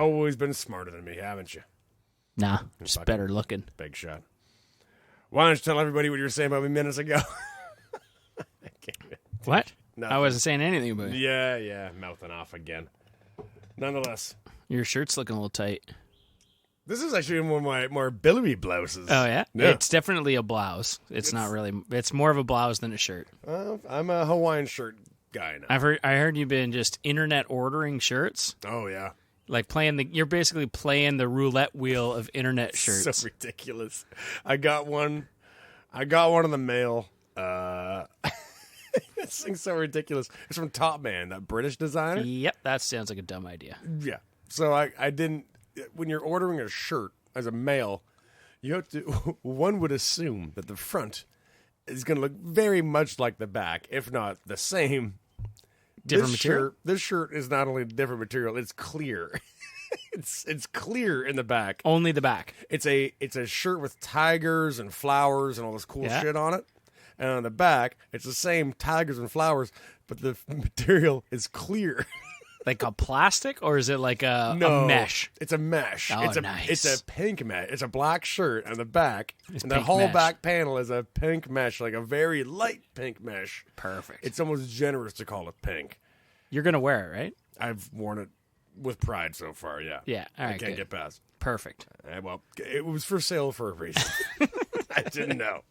always been smarter than me, haven't you? Nah, just better looking. Big shot. Why don't you tell everybody what you were saying about me minutes ago? What? Nothing. I wasn't saying anything about it. Yeah, mouthing off again. Nonetheless, Your shirt's looking a little tight. this is actually one of my more billowy blouses. Oh, yeah? Yeah. It's definitely a blouse. It's not really... It's more of a blouse than a shirt. I'm a Hawaiian shirt guy now. I heard you've been just internet ordering shirts. Oh, yeah. Like you're basically playing the roulette wheel of internet shirts. So ridiculous. I got one in the mail. This thing's so ridiculous. It's from Top Man, that British designer. Yep, that sounds like a dumb idea. Yeah. So I didn't. When you're ordering a shirt as a male, you have to. One would assume that the front is going to look very much like the back, if not the same. Different material? This shirt is not only different material; it's clear. It's clear in the back. Only the back. It's a shirt with tigers and flowers and all this cool shit on it. And on the back, it's the same tigers and flowers, but the material is clear. Like a plastic, or is it like a mesh? It's a mesh. Oh, Nice. It's a pink mesh. It's a black shirt on the back. It's and the pink whole mesh. back panel is a pink mesh, like a very light pink mesh. Perfect. It's almost generous to call it pink. You're going to wear it, right? I've worn it with pride so far, yeah. Yeah, all right, I can't good. get past. Perfect. Well, it was for sale for a reason. I didn't know.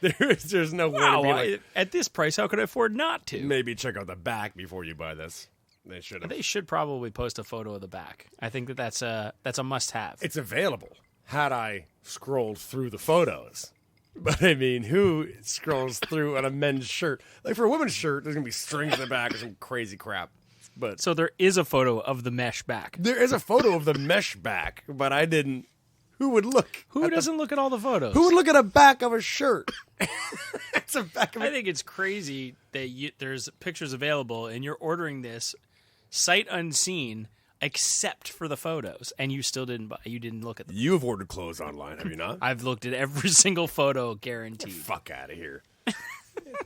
There's no way to Wow, be like, at this price, how could I afford not to? maybe check out the back before you buy this. They should have. They should probably post a photo of the back. I think that's a must-have. It's available had I scrolled through the photos. But I mean, who scrolls through on a men's shirt? Like for a woman's shirt, there's going to be strings in the back or some crazy crap. But So there is a photo of the mesh back. there is a photo of the mesh back, but I didn't. Who would look? Who doesn't look at all the photos? Who would look at a back of a shirt? It's a back of I a think it's crazy that there's pictures available and you're ordering this sight unseen except for the photos, and you still didn't buy. You didn't look at them. You have ordered clothes online, have you not? I've looked at every single photo, guaranteed. Fuck out of here.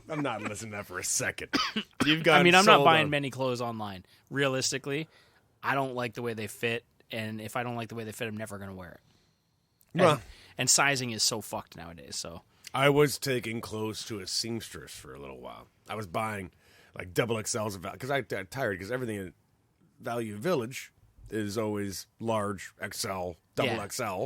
I'm not listening to that for a second. I mean, I'm not buying many clothes online. Realistically, I don't like the way they fit, and if I don't like the way they fit, I'm never going to wear it. Well, And sizing is so fucked nowadays, so... I was taking clothes to a seamstress for a little while. I was buying like double XLs because I got tired because everything in Value Village is always large XL, double XL.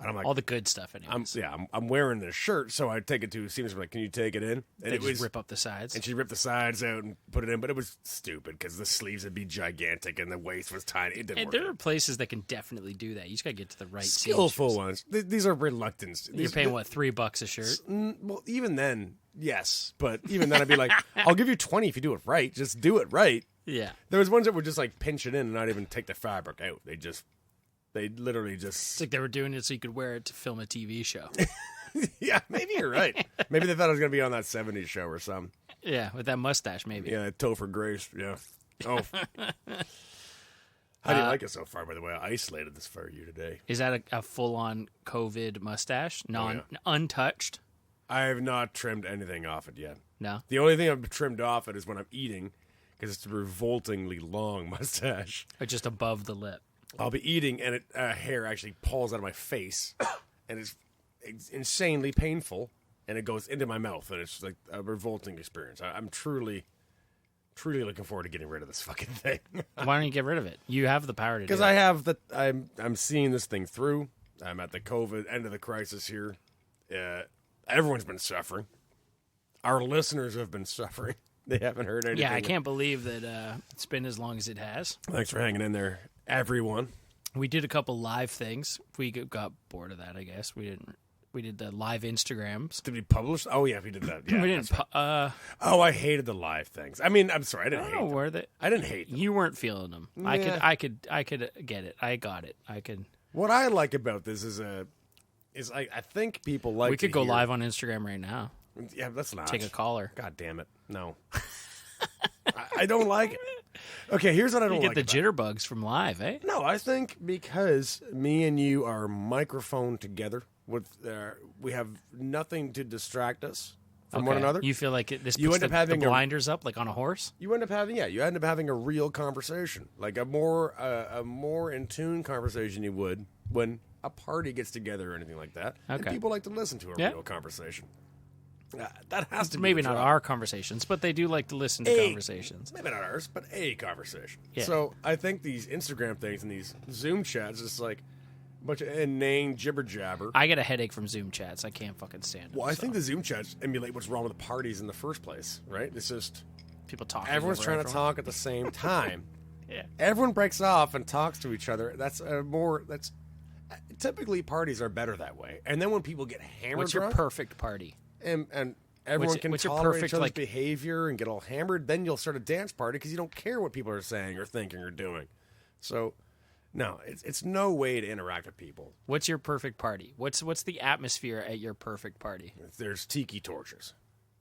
And I'm like, all the good stuff anyways. I'm wearing this shirt, so I take it to a seamstress. I'm like, can you take it in? And They just rip up the sides. And she ripped the sides out and put it in, but it was stupid because the sleeves would be gigantic and the waist was tiny. It didn't work. There are places that can definitely do that. You just got to get to the right skillful seamstress. ones. These are reluctants. You're paying, what, $3 a shirt? Well, even then, yes. But even then, I'd be like, I'll give you 20 if you do it right. Just do it right. Yeah. There was ones that would just like pinch it in and not even take the fabric out. They literally just... It's like they were doing it so you could wear it to film a TV show. Yeah, maybe you're right. Maybe they thought I was going to be on that 70s show or something. Yeah, with that mustache, maybe. Yeah, Topher Grace, yeah. Oh. How do you like it so far, by the way? I isolated this for you today. Is that a full-on COVID mustache? Untouched? I have not trimmed anything off it yet. No? The only thing I've trimmed off it is when I'm eating, because it's a revoltingly long mustache. Or just above the lip? I'll be eating, and hair actually pulls out of my face, and it's insanely painful, and it goes into my mouth, and it's like a revolting experience. I'm truly looking forward to getting rid of this fucking thing. Why don't you get rid of it? You have the power to do it. Because I have I'm seeing this thing through. I'm at the COVID end of the crisis here. Everyone's been suffering. Our listeners have been suffering. They haven't heard anything. Yeah, I can't believe that it's been as long as it has. Thanks for hanging in there, everyone. We did a couple live things. We got bored of that, I guess. We didn't. We did the live Instagrams. Did we publish? Oh yeah, we did that. Yeah, we didn't. Right. I hated the live things. I mean, I'm sorry, I didn't hate them. Were they? I didn't hate them. You weren't feeling them. Yeah. I could get it. I got it. I could. What I like about this is I think people like. We could go live on Instagram right now. Yeah, let's not take a caller. God damn it, no. I don't like it. Okay, here's what I don't like. You get the jitterbugs from live, eh? No, I think because me and you are microphoned together, we have nothing to distract us from one another. You feel like this You puts end up having the blinders up like on a horse? You end up having a real conversation, like a more in tune conversation you would when a party gets together or anything like that. And people like to listen to a real conversation. That has to be maybe not our conversations, but they do like to listen to conversations. Maybe not ours, but a conversation. Yeah. So I think these Instagram things and these Zoom chats is like a bunch of inane jibber jabber. I get a headache from Zoom chats. I can't fucking stand them. Well, I think the Zoom chats emulate what's wrong with the parties in the first place, right? It's just people talking. Everyone's trying to talk at the same time. Yeah. Everyone breaks off and talks to each other. That's typically parties are better that way. And then when people get hammered, what's your perfect party? And everyone can what's your tolerate perfect, each other's behavior and get all hammered, then you'll start a dance party because you don't care what people are saying or thinking or doing. So, no, it's no way to interact with people. What's your perfect party? What's the atmosphere at your perfect party? There's tiki torches.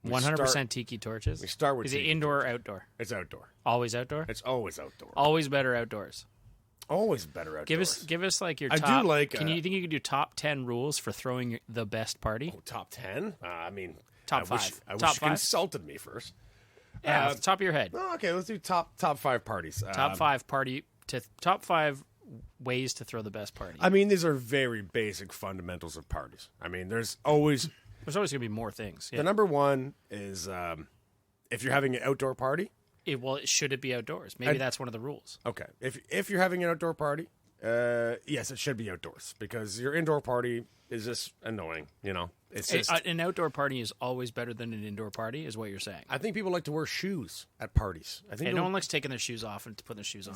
100% tiki torches? We start with Is it indoor or outdoor? It's outdoor. Always outdoor? It's always outdoor. Always better outdoors. Always better outdoors. Give us like your top. I do like. Can you think you could do top 10 rules for throwing the best party? Oh, top 10? I mean, top 5. I top wish you 5? consulted me first. Yeah, off the top of your head. Oh, okay, let's do top 5 parties. Top 5 ways to throw the best party. I mean, these are very basic fundamentals of parties. I mean, there's always going to be more things. Yeah. The number one is if you're having an outdoor party. Should it be outdoors? Maybe that's one of the rules. Okay, if you're having an outdoor party, yes, it should be outdoors because your indoor party is just annoying. You know, it's just an outdoor party is always better than an indoor party, is what you're saying. I think people like to wear shoes at parties. I think no one likes taking their shoes off and putting their shoes on.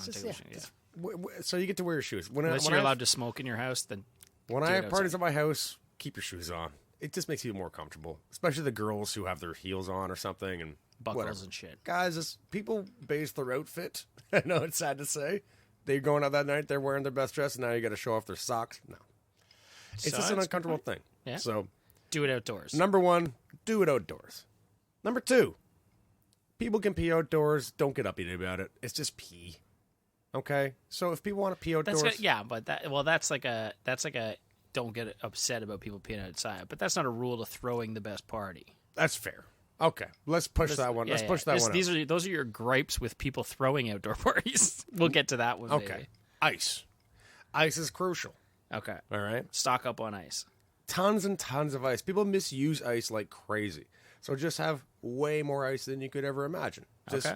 So you get to wear your shoes. Unless you're allowed to smoke in your house, then when I have parties at my house, keep your shoes on. It just makes you more comfortable, especially the girls who have their heels on or something and buckles and shit. Guys, people base their outfit. I know it's sad to say. They're going out that night, they're wearing their best dress, and now you got to show off their socks. No. It's just an uncomfortable thing. Yeah. So do it outdoors. Number 1, do it outdoors. Number 2, people can pee outdoors. Don't get uppity about it. It's just pee. Okay? So if people want to pee outdoors... that's like a don't get upset about people peeing outside. But that's not a rule to throwing the best party. That's fair. Okay, let's push that one. Let's push that one. Those are your gripes with people throwing outdoor parties. We'll get to that one. Okay, maybe. Ice is crucial. Okay, all right. Stock up on ice. Tons and tons of ice. People misuse ice like crazy. So just have way more ice than you could ever imagine. Just,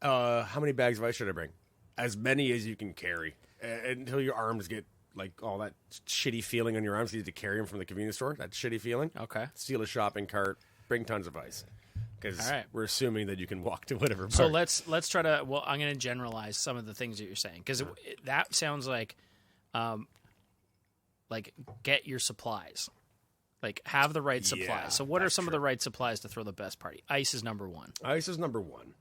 how many bags of ice should I bring? As many as you can carry until your arms get like all that shitty feeling on your arms. You need to carry them from the convenience store. That shitty feeling. Okay. Steal a shopping cart. Bring tons of ice. Because we're assuming that you can walk to whatever part. So let's try to. Well, I'm going to generalize some of the things that you're saying because that sounds like get your supplies, like have the right supplies. Yeah, so what are some of the right supplies to throw the best party? Ice is number 1. Ice is number 1.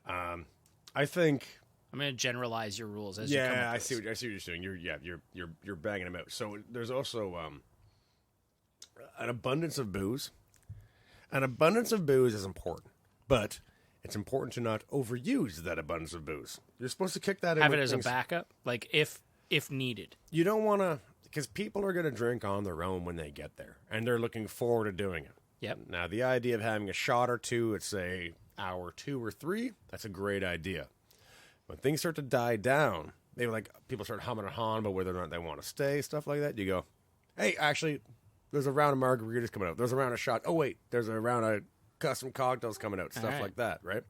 I think I'm going to generalize your rules as you come up with I see what you're doing. You're bagging them out. So there's also an abundance of booze. An abundance of booze is important, but it's important to not overuse that abundance of booze. You're supposed to kick that in. Have it as a backup, like if needed. You don't want to, because people are going to drink on their own when they get there, and they're looking forward to doing it. Yep. Now, the idea of having a shot or two at, say, hour 2 or 3, that's a great idea. When things start to die down, people start humming and hawing about whether or not they want to stay, stuff like that. You go, hey, actually, there's a round of margaritas coming out. There's a round of shot. Oh, wait, there's a round of custom cocktails coming out, stuff like that, right?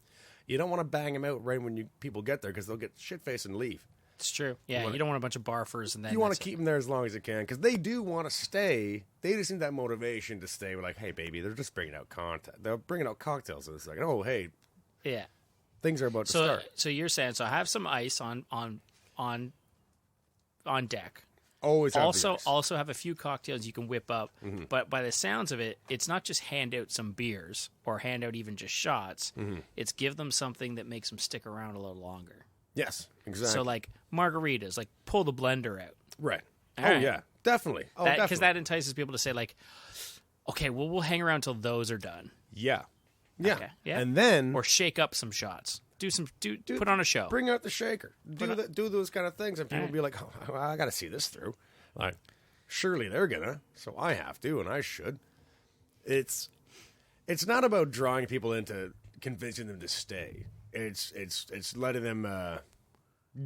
You don't want to bang them out right when people get there because they'll get shit-faced and leave. It's true. Yeah, you don't want a bunch of barfers and then you want to keep them there as long as you can because they do want to stay. They just need that motivation to stay. We're like, hey, baby, they're just bringing out content. They're bringing out cocktails. And it's like, oh, hey, yeah, things are about to start. So you're saying have some ice on deck. Always also have a few cocktails you can whip up. Mm-hmm. But by the sounds of it, it's not just hand out some beers or hand out even just shots. Mm-hmm. It's give them something that makes them stick around a little longer. Yes, exactly. So like margaritas, like pull the blender out. Right. Yeah, definitely. Because that entices people to say like, okay, well we'll hang around till those are done. Yeah. Okay. Yeah. And then or shake up some shots. Put on a show. Bring out the shaker. Do those kind of things, and people will be like, oh, I got to see this through. Like, surely they're gonna, so I have to, and I should. It's It's not about drawing people into convincing them to stay. It's letting them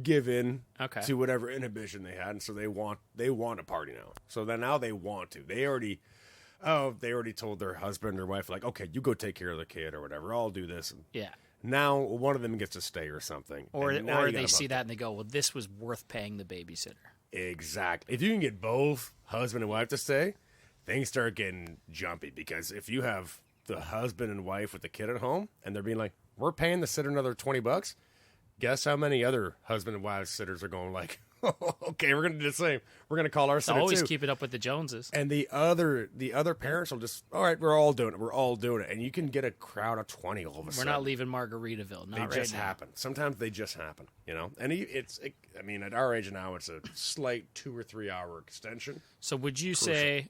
give in to whatever inhibition they had, and so they want a party now. So then now they want to. They already told their husband or wife, like, okay, you go take care of the kid or whatever. I'll do this. And now one of them gets to stay or something. Or they see that and they go, well, this was worth paying the babysitter. Exactly. If you can get both husband and wife to stay, things start getting jumpy, because if you have the husband and wife with the kid at home and they're being like, we're paying the sitter another $20, guess how many other husband and wife sitters are going like, okay, we're going to do the same. We're going to call our sitter always too. Keep it up with the Joneses. And the other parents will just, all right, we're all doing it. We're all doing it. And you can get a crowd of 20 all of a sudden. We're not leaving Margaritaville. Not they just happen. Sometimes they just happen, And at our age now, it's a slight 2 or 3 hour extension. So would you say,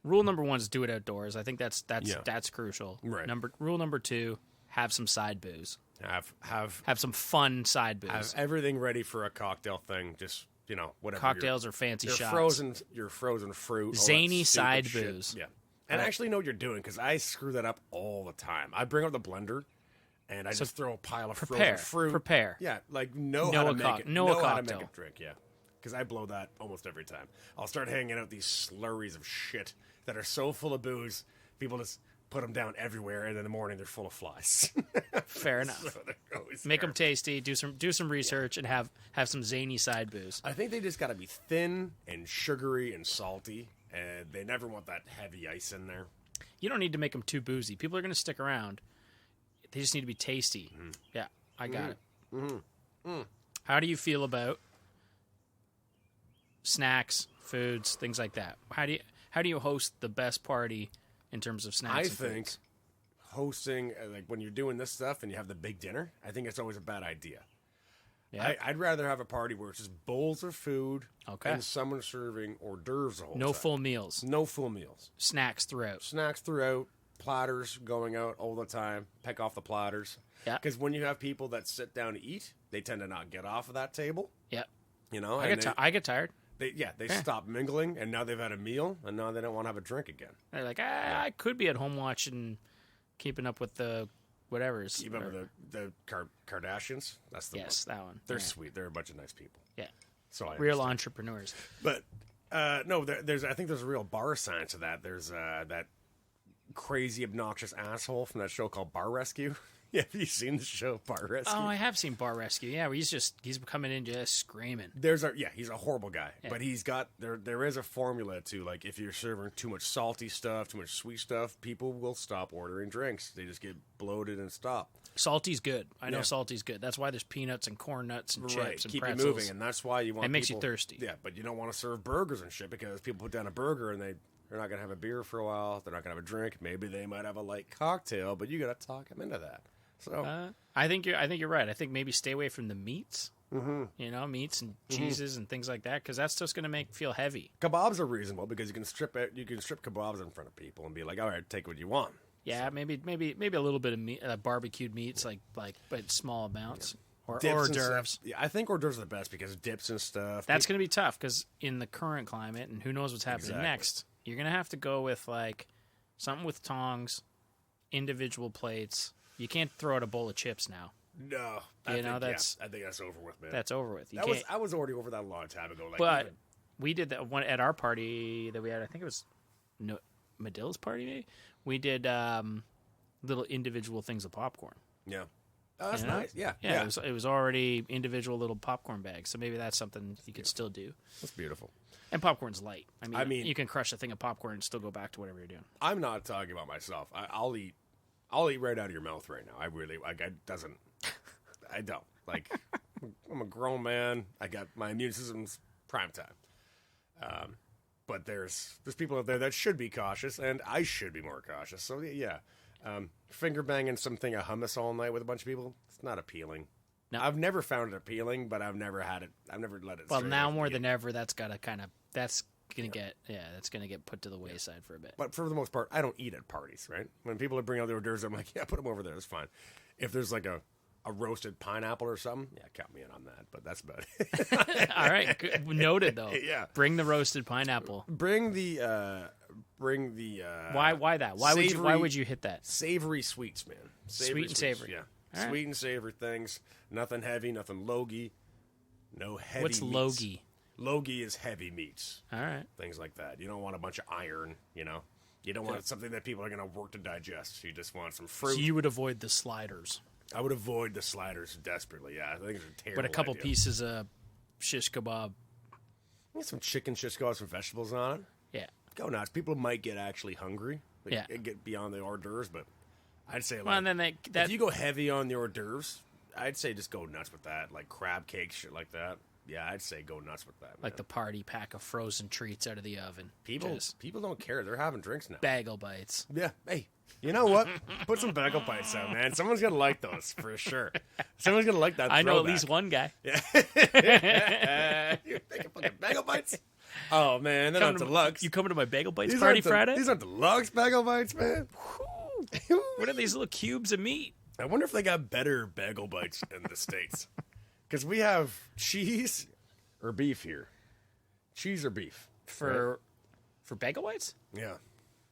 rule number 1 is do it outdoors. I think that's crucial. Right. Rule number 2, have some side booze. Have some fun side booze. Have everything ready for a cocktail thing. Just whatever. Cocktails or fancy shots. Your frozen fruit. Zany side booze. Yeah, and I actually know what you're doing, because I screw that up all the time. I bring out the blender and I just throw a pile of frozen fruit. Prepare. Yeah, like know how to make a cocktail. Drink. Yeah, because I blow that almost every time. I'll start hanging out these slurries of shit that are so full of booze, people just put them down everywhere, and in the morning they're full of flies. Fair enough. Make them tasty. Do some research and have some zany side booze. I think they just got to be thin and sugary and salty, and they never want that heavy ice in there. You don't need to make them too boozy. People are going to stick around. They just need to be tasty. Mm-hmm. Yeah, I got it. Mm-hmm. How do you feel about snacks, foods, things like that? How do you host the best party in terms of snacks? I think hosting, like when you're doing this stuff and you have the big dinner, I think it's always a bad idea. Yeah. I'd rather have a party where it's just bowls of food and someone serving hors d'oeuvres the whole time. No full meals. No full meals. Snacks throughout. Platters going out all the time. Peck off the platters. Yeah. Because when you have people that sit down to eat, they tend to not get off of that table. Yeah. I get tired. They stop mingling, and now they've had a meal, and now they don't want to have a drink again. They're like, I could be at home watching, keeping up with the whatever's. You remember the Kardashians? That's the one. Yes, that one. They're sweet. They're a bunch of nice people. Yeah. So real entrepreneurs. But no, I think there's a real bar science to that. There's that crazy, obnoxious asshole from that show called Bar Rescue. Yeah, have you seen the show Bar Rescue? Oh, I have seen Bar Rescue. Yeah, where he's coming in just screaming. He's a horrible guy, but he's got there is a formula to, like, if you're serving too much salty stuff, too much sweet stuff, people will stop ordering drinks. They just get bloated and stop. Salty's good. I know salty's good. That's why there's peanuts and corn nuts and chips and keep pretzels. you moving, and that's why you want. It makes you thirsty. Yeah, but you don't want to serve burgers and shit, because people put down a burger and they're not going to have a beer for a while. They're not going to have a drink. Maybe they might have a light cocktail, but you got to talk them into that. So I think you're right. I think maybe stay away from the meats. Mm-hmm. Meats and cheeses and things like that, because that's just going to feel heavy. Kebabs are reasonable because you can strip kebabs in front of people and be like, all right, take what you want. Yeah, maybe a little bit of meat, barbecued meats, like but small amounts. Or hors d'oeuvres. Yeah, I think hors d'oeuvres are the best because dips and stuff. That's going to be tough because in the current climate, and who knows what's happening next, you're going to have to go with like something with tongs, individual plates. You can't throw out a bowl of chips now. No, I think that's over with, man. That's over with. I was already over that a long time ago. But we did that one at our party that we had. I think it was Medilla's party. Maybe we did little individual things of popcorn. Yeah, that's nice. Yeah. It was already individual little popcorn bags. So maybe that's something you could still do. That's beautiful. And popcorn's light. I mean, you can crush a thing of popcorn and still go back to whatever you're doing. I'm not talking about myself. I'll eat right out of your mouth right now. I really I don't. Like, I'm a grown man. I got my immune system's prime time. But there's people out there that should be cautious, and I should be more cautious. So yeah, finger banging something of hummus all night with a bunch of people, it's not appealing. No. I've never found it appealing, but I've never had it. I've never let it. Well, now more than ever, that's gonna get put to the wayside for a bit. But for the most part, I don't eat at parties, right? When people bring out their hors d'oeuvres, I'm like, yeah, put them over there. It's fine. If there's like a roasted pineapple or something, yeah, count me in on that. But that's about it. All right. Good. Noted, though. Yeah. Bring the roasted pineapple. Bring the bring the Why that? Why would you hit that? Savory sweets, man. Sweet and savory. Yeah. All Sweet right. and savory things. Nothing heavy, nothing logy. No heavy What's meats. logy? Logy is heavy meats. All right. Things like that. You don't want a bunch of iron, You don't want something that people are going to work to digest. You just want some fruit. So you would avoid the sliders. I would avoid the sliders desperately, yeah. I think it's a terrible But a couple idea. pieces of shish kebab. Get some chicken, shish kebab, some vegetables on it. Yeah. Go nuts. People might get actually hungry. Yeah. Get beyond the hors d'oeuvres, but I'd say, Well, and then if you go heavy on the hors d'oeuvres, I'd say just go nuts with that. Like crab cakes, shit like that. Yeah, I'd say go nuts with that. like man. the party pack of frozen treats out of the oven. People don't care. They're having drinks now. Bagel bites. Yeah. Hey, you know what? Put some bagel bites out, man. Someone's gonna like those for sure. Someone's gonna like that. I know at throwback. least one guy. Yeah. You making fucking bagel bites? Oh man, they're not deluxe. You coming to my bagel bites These party aren't Friday? These aren't deluxe bagel bites, man. What are these little cubes of meat? I wonder if they got better bagel bites in the States. Because we have cheese or beef here. Cheese or beef. For bagel bites? Yeah.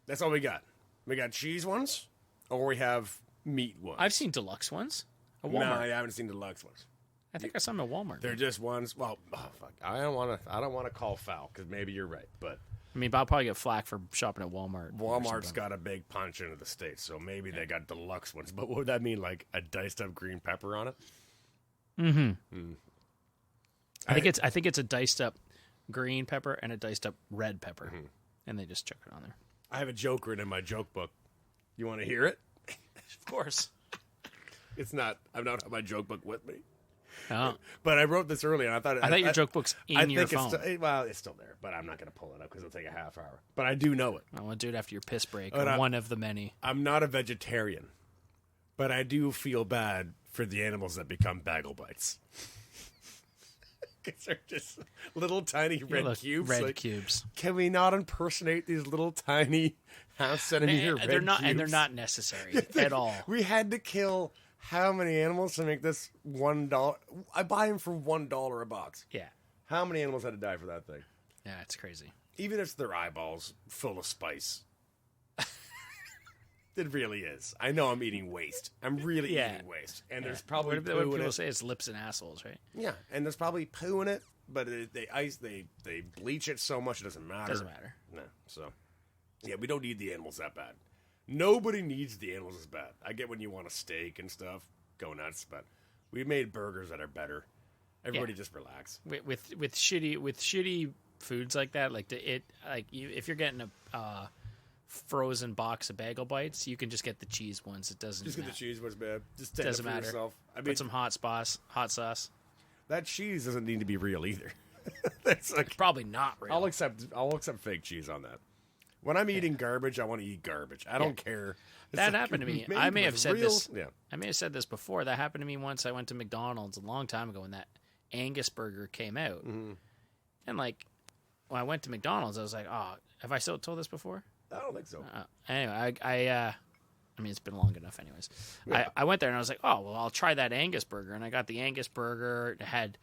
That's all we got. We got cheese ones or we have meat ones. I've seen deluxe ones at No, Walmart. I haven't seen deluxe ones. I think I saw them at Walmart. They're just ones. Well, fuck. I don't want to call foul because maybe you're right, but I mean, I'll probably get flack for shopping at Walmart. or Walmart's something. got a big punch into the States, so maybe they got deluxe ones. But what would that mean? Like a diced up green pepper on it? I think it's a diced up green pepper and a diced up red pepper, and they just chuck it on there. I have a joke written in my joke book. You want to hear it? Of course. It's not. I don't have my joke book with me, Oh, but I wrote this earlier. And I thought your joke book's in your phone. It's still there, but I'm not going to pull it up because it'll take a half hour. But I do know it. I want to do it after your piss break, But or one of the many. I'm not a vegetarian, but I do feel bad for the animals that become bagel bites. Because they're just little tiny red cubes. Red Like, cubes. can we not impersonate these little tiny half-centimeter red They're not, cubes? and they're not necessary at all. We had to kill how many animals to make this $1? I buy them for $1 a box. Yeah, How many animals had to die for that thing? yeah, it's crazy. Even if it's their eyeballs full of spice. It really is. I know I'm eating waste. I'm really eating waste. And there's probably what poo in people it. say it's lips and assholes, right? Yeah, and there's probably poo in it, but they bleach it so much it doesn't matter. Doesn't matter. No, so yeah, we don't need the animals that bad. Nobody needs the animals as bad. I get when you want a steak and stuff, go nuts, but we made burgers that are better. Everybody just relax. With shitty foods like that, if you're getting a frozen box of bagel bites, you can just get the cheese ones. It doesn't Just get the cheese ones, man. Just stand doesn't up for matter. yourself. I mean, Put some hot sauce. that cheese doesn't need to be real either. That's like Probably not real. I'll accept fake cheese on that. When I'm eating garbage, I want to eat garbage. I don't care. It's That like happened to me. made I may with have said real- this. Yeah. I may have said this before. That happened to me once. I went to McDonald's a long time ago when that Angus burger came out, and when I went to McDonald's, I was like, "Oh, have I still told this before?" I don't think so. Anyway, I mean, it's been long enough. Anyways, I went there and I was like, "Oh, well, I'll try that Angus burger," and I got the Angus burger. It had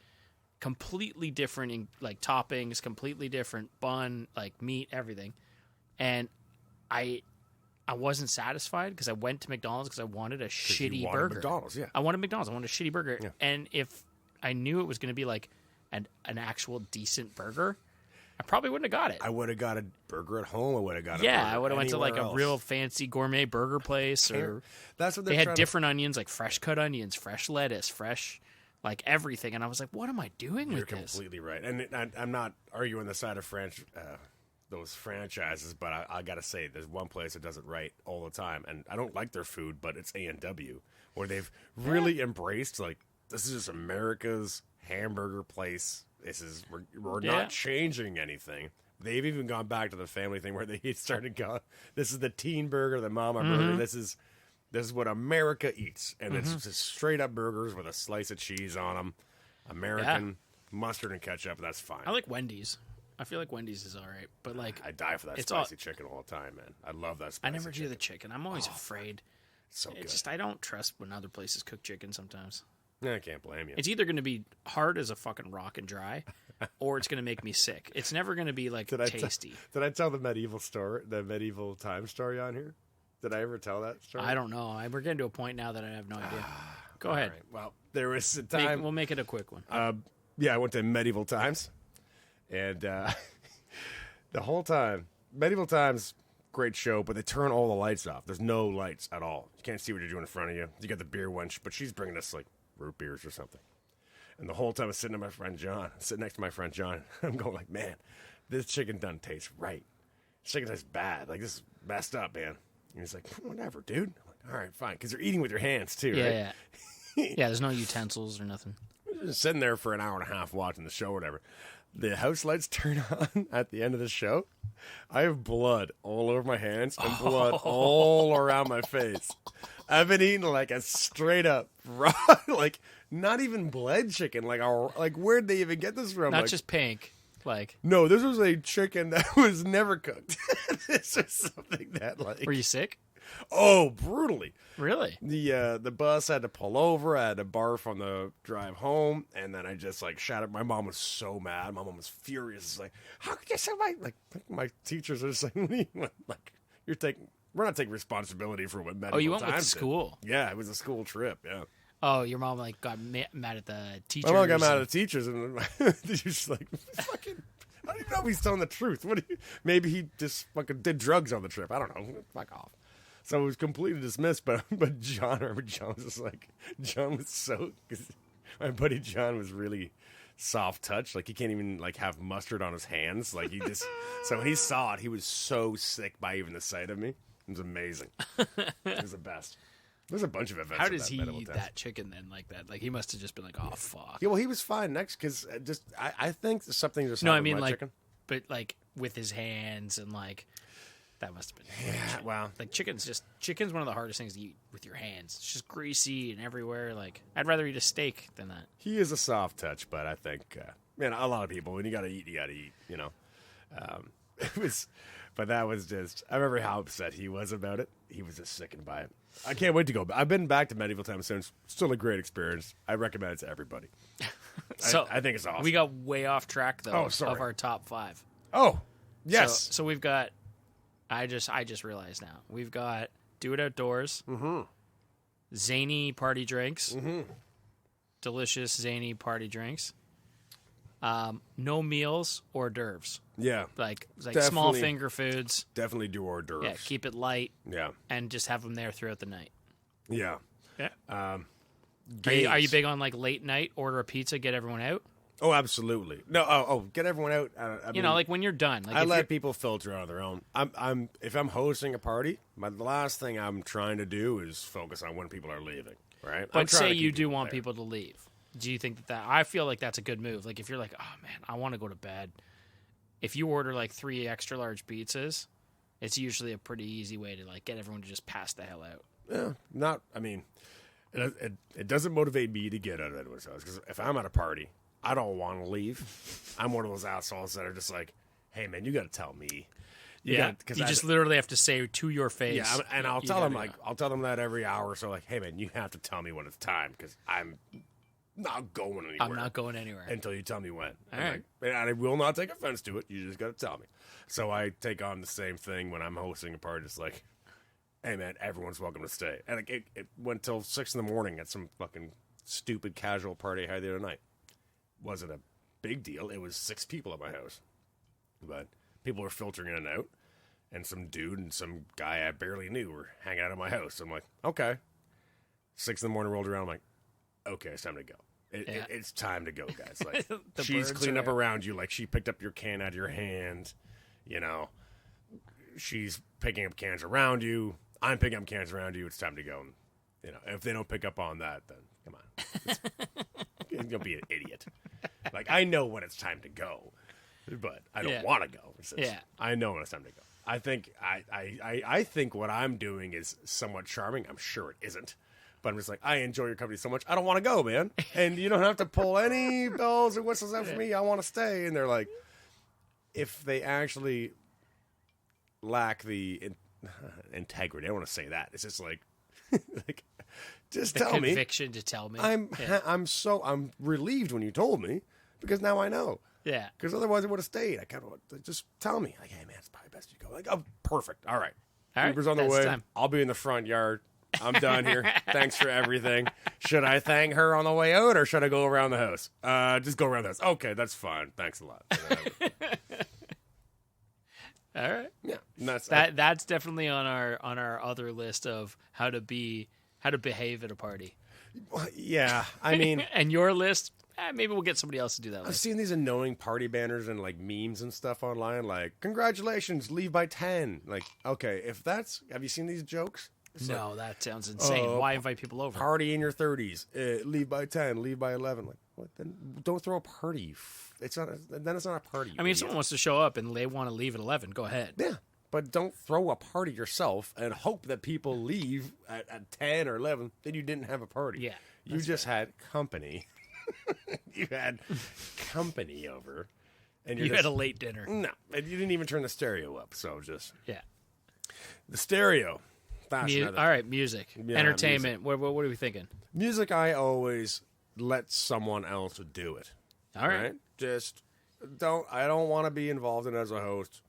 completely different toppings, completely different bun, meat, everything, and I wasn't satisfied because I went to McDonald's because I wanted a shitty You wanted burger. McDonald's, yeah. I wanted McDonald's. I wanted a shitty burger. Yeah. And if I knew it was going to be an actual decent burger, I probably wouldn't have got it. I would have got a burger at home. I would have got a burger I would have went to anywhere a else. real fancy gourmet burger place, or That's what they they're had trying different onions, like fresh cut onions, fresh lettuce, fresh everything. And I was like, what am I doing You're with this? completely right. And I'm not arguing the side of those franchises, but I got to say, there's one place that does it right all the time. And I don't like their food, but it's A&W, where they've really embraced, this is just America's hamburger place. We're not changing anything. They've even gone back to the family thing where they started going, this is the teen burger, the mama burger. This is what America eats. And it's just straight up burgers with a slice of cheese on them. American mustard and ketchup. That's fine. I like Wendy's. I feel like Wendy's is all right, but I die for that spicy chicken all the time, man. I love that spicy I never do chicken. the chicken. I'm always afraid. So good. I don't trust when other places cook chicken sometimes. I can't blame you. It's either going to be hard as a fucking rock and dry, or it's going to make me sick. It's never going to be like tasty. Did I tell the medieval time story on here? Did I ever tell that story? I don't know. We're getting to a point now that I have no idea. Go ahead. Right. Well, there was a time. We'll make it a quick one. Yeah, I went to medieval times, and the whole time, medieval times, great show, but they turn all the lights off. There's no lights at all. You can't see what you're doing in front of you. You got the beer wench, but she's bringing us like root beers or something. And the whole time I'm sitting next to my friend John. I'm going like, man, this chicken doesn't taste right. This chicken tastes bad. Like, this is messed up, man. And he's like, whatever, dude. I'm like, all right, fine. Because they're eating with your hands, too, right? Yeah. Yeah, there's no utensils or nothing. Just sitting there for an hour and a half watching the show or whatever. The house lights turn on at the end of the show. I have blood all over my hands and blood all around my face. I've been eating like a straight up raw, like not even bled chicken. Like where'd they even get this from? Not just pink. Like, no, this was a chicken that was never cooked. This was something that like. Were you sick? Oh, brutally. Really? The bus had to pull over. I had to barf on the drive home, and then I just like shouted. My mom was so mad. My mom was furious. It's like, how could you say my teachers are just like, what do you, like you're taking. We're not taking responsibility for what medieval times. Oh, you went with school? Did. Yeah, it was a school trip. Yeah. Oh, your mom like got mad at the teachers. My mom got mad at the teachers, and the teachers like, fucking. I don't even know if he's telling the truth. Maybe he just fucking did drugs on the trip. I don't know. Fuck off. So it was completely dismissed, but John was just like, because my buddy John was really soft touch. Like, he can't even, like, have mustard on his hands. Like, he just, so when he saw it, he was so sick by even the sight of me. It was amazing. It was the best. There's a bunch of events. How does he eat that chicken then like that? Like, he must have just been like, oh, fuck. Yeah, well, he was fine next, because I think something just no, I happened mean, with my like, chicken. But, like, with his hands and, like, that must have been. Yeah, wow. Like, chicken's one of the hardest things to eat with your hands. It's just greasy and everywhere. Like, I'd rather eat a steak than that. He is a soft touch, but I think, man, a lot of people, when you got to eat, you know. It was, but that was just, I remember how upset he was about it. He was just sickened by it. I can't wait to go. I've been back to medieval times since. Still a great experience. I recommend it to everybody. So I think it's awesome. We got way off track, though, of our top 5. Oh, yes. So we've got, I just realized now, we've got Do It Outdoors, zany party drinks, delicious zany party drinks, no meals, hors d'oeuvres. Yeah. Like small finger foods. Definitely do hors d'oeuvres. Yeah, keep it light. Yeah. And just have them there throughout the night. Yeah. Yeah. Are you big on like late night, order a pizza, get everyone out? Oh, absolutely. No, get everyone out. I mean, like when you're done. Like I let people filter out of their own. If I'm hosting a party, the last thing I'm trying to do is focus on when people are leaving, right? But say you do want people to leave. Do you think that I feel like that's a good move. Like if you're like, oh man, I want to go to bed. If you order like 3 extra large pizzas, it's usually a pretty easy way to like get everyone to just pass the hell out. Yeah, it doesn't motivate me to get out of anyone's house, because if I'm at a party, I don't want to leave. I'm one of those assholes that are just like, hey man, you got to tell me. You just literally have to say to your face. Yeah, and I'll tell them that every hour or so, like, hey man, you have to tell me when it's time, because I'm not going anywhere. I'm not going anywhere until you tell me when. All right. And I will not take offense to it. You just got to tell me. So I take on the same thing when I'm hosting a party. Just like, hey man, everyone's welcome to stay. And it went till 6 a.m. at some fucking stupid casual party I had the other night. Wasn't a big deal. It was 6 people at my house, but people were filtering in and out, and some dude and some guy I barely knew were hanging out at my house. I'm like, okay. 6 a.m. rolled around. I'm like, okay, it's time to go. It's time to go, guys. Like, she's cleaning up around you. Like, she picked up your can out of your hand. You know, she's picking up cans around you. I'm picking up cans around you. It's time to go. And, you know, if they don't pick up on that, then come on. You'll be an idiot. Like, I know when it's time to go, but I don't want to go. I know when it's time to go. I think what I'm doing is somewhat charming. I'm sure it isn't. But I'm just like, I enjoy your company so much, I don't want to go, man. And you don't have to pull any bells or whistles out for me. I want to stay. And they're like, if they actually lack the integrity, I don't want to say that. It's just like, just the tell me. Conviction to tell me. I'm relieved when you told me, because now I know. Yeah. Because otherwise I would have stayed. I kind of just tell me, like, hey, man, it's probably best you go. Like, oh, perfect. All right. All right. Uber's on the That's way. time. I'll be in the front yard. I'm done here. Thanks for everything. Should I thank her on the way out, or should I go around the house? Just go around the house. Okay, that's fine. Thanks a lot. All right. Yeah, and That's definitely on our other list of how to behave at a party. yeah. I mean, And your list, maybe we'll get somebody else to do that I've list. seen these annoying party banners and like memes and stuff online. Like, congratulations, leave by 10. Like, okay, have you seen these jokes? It's No, that sounds insane. Why invite people over? Party in your 30s. Leave by 10. Leave by 11. Like, what? Then don't throw a party. It's not a party. I mean, if someone wants to show up and they want to leave at 11, go ahead. Yeah, but don't throw a party yourself and hope that people leave at 10 or 11. Then you didn't have a party. Yeah, you just had company. You had company over, and You had a late dinner. no, and you didn't even turn the stereo up. So just Yeah. the stereo. All right, music, Yeah, entertainment. What are we thinking? Music, I always let someone else do it. All right. Just I don't want to be involved in it as a host.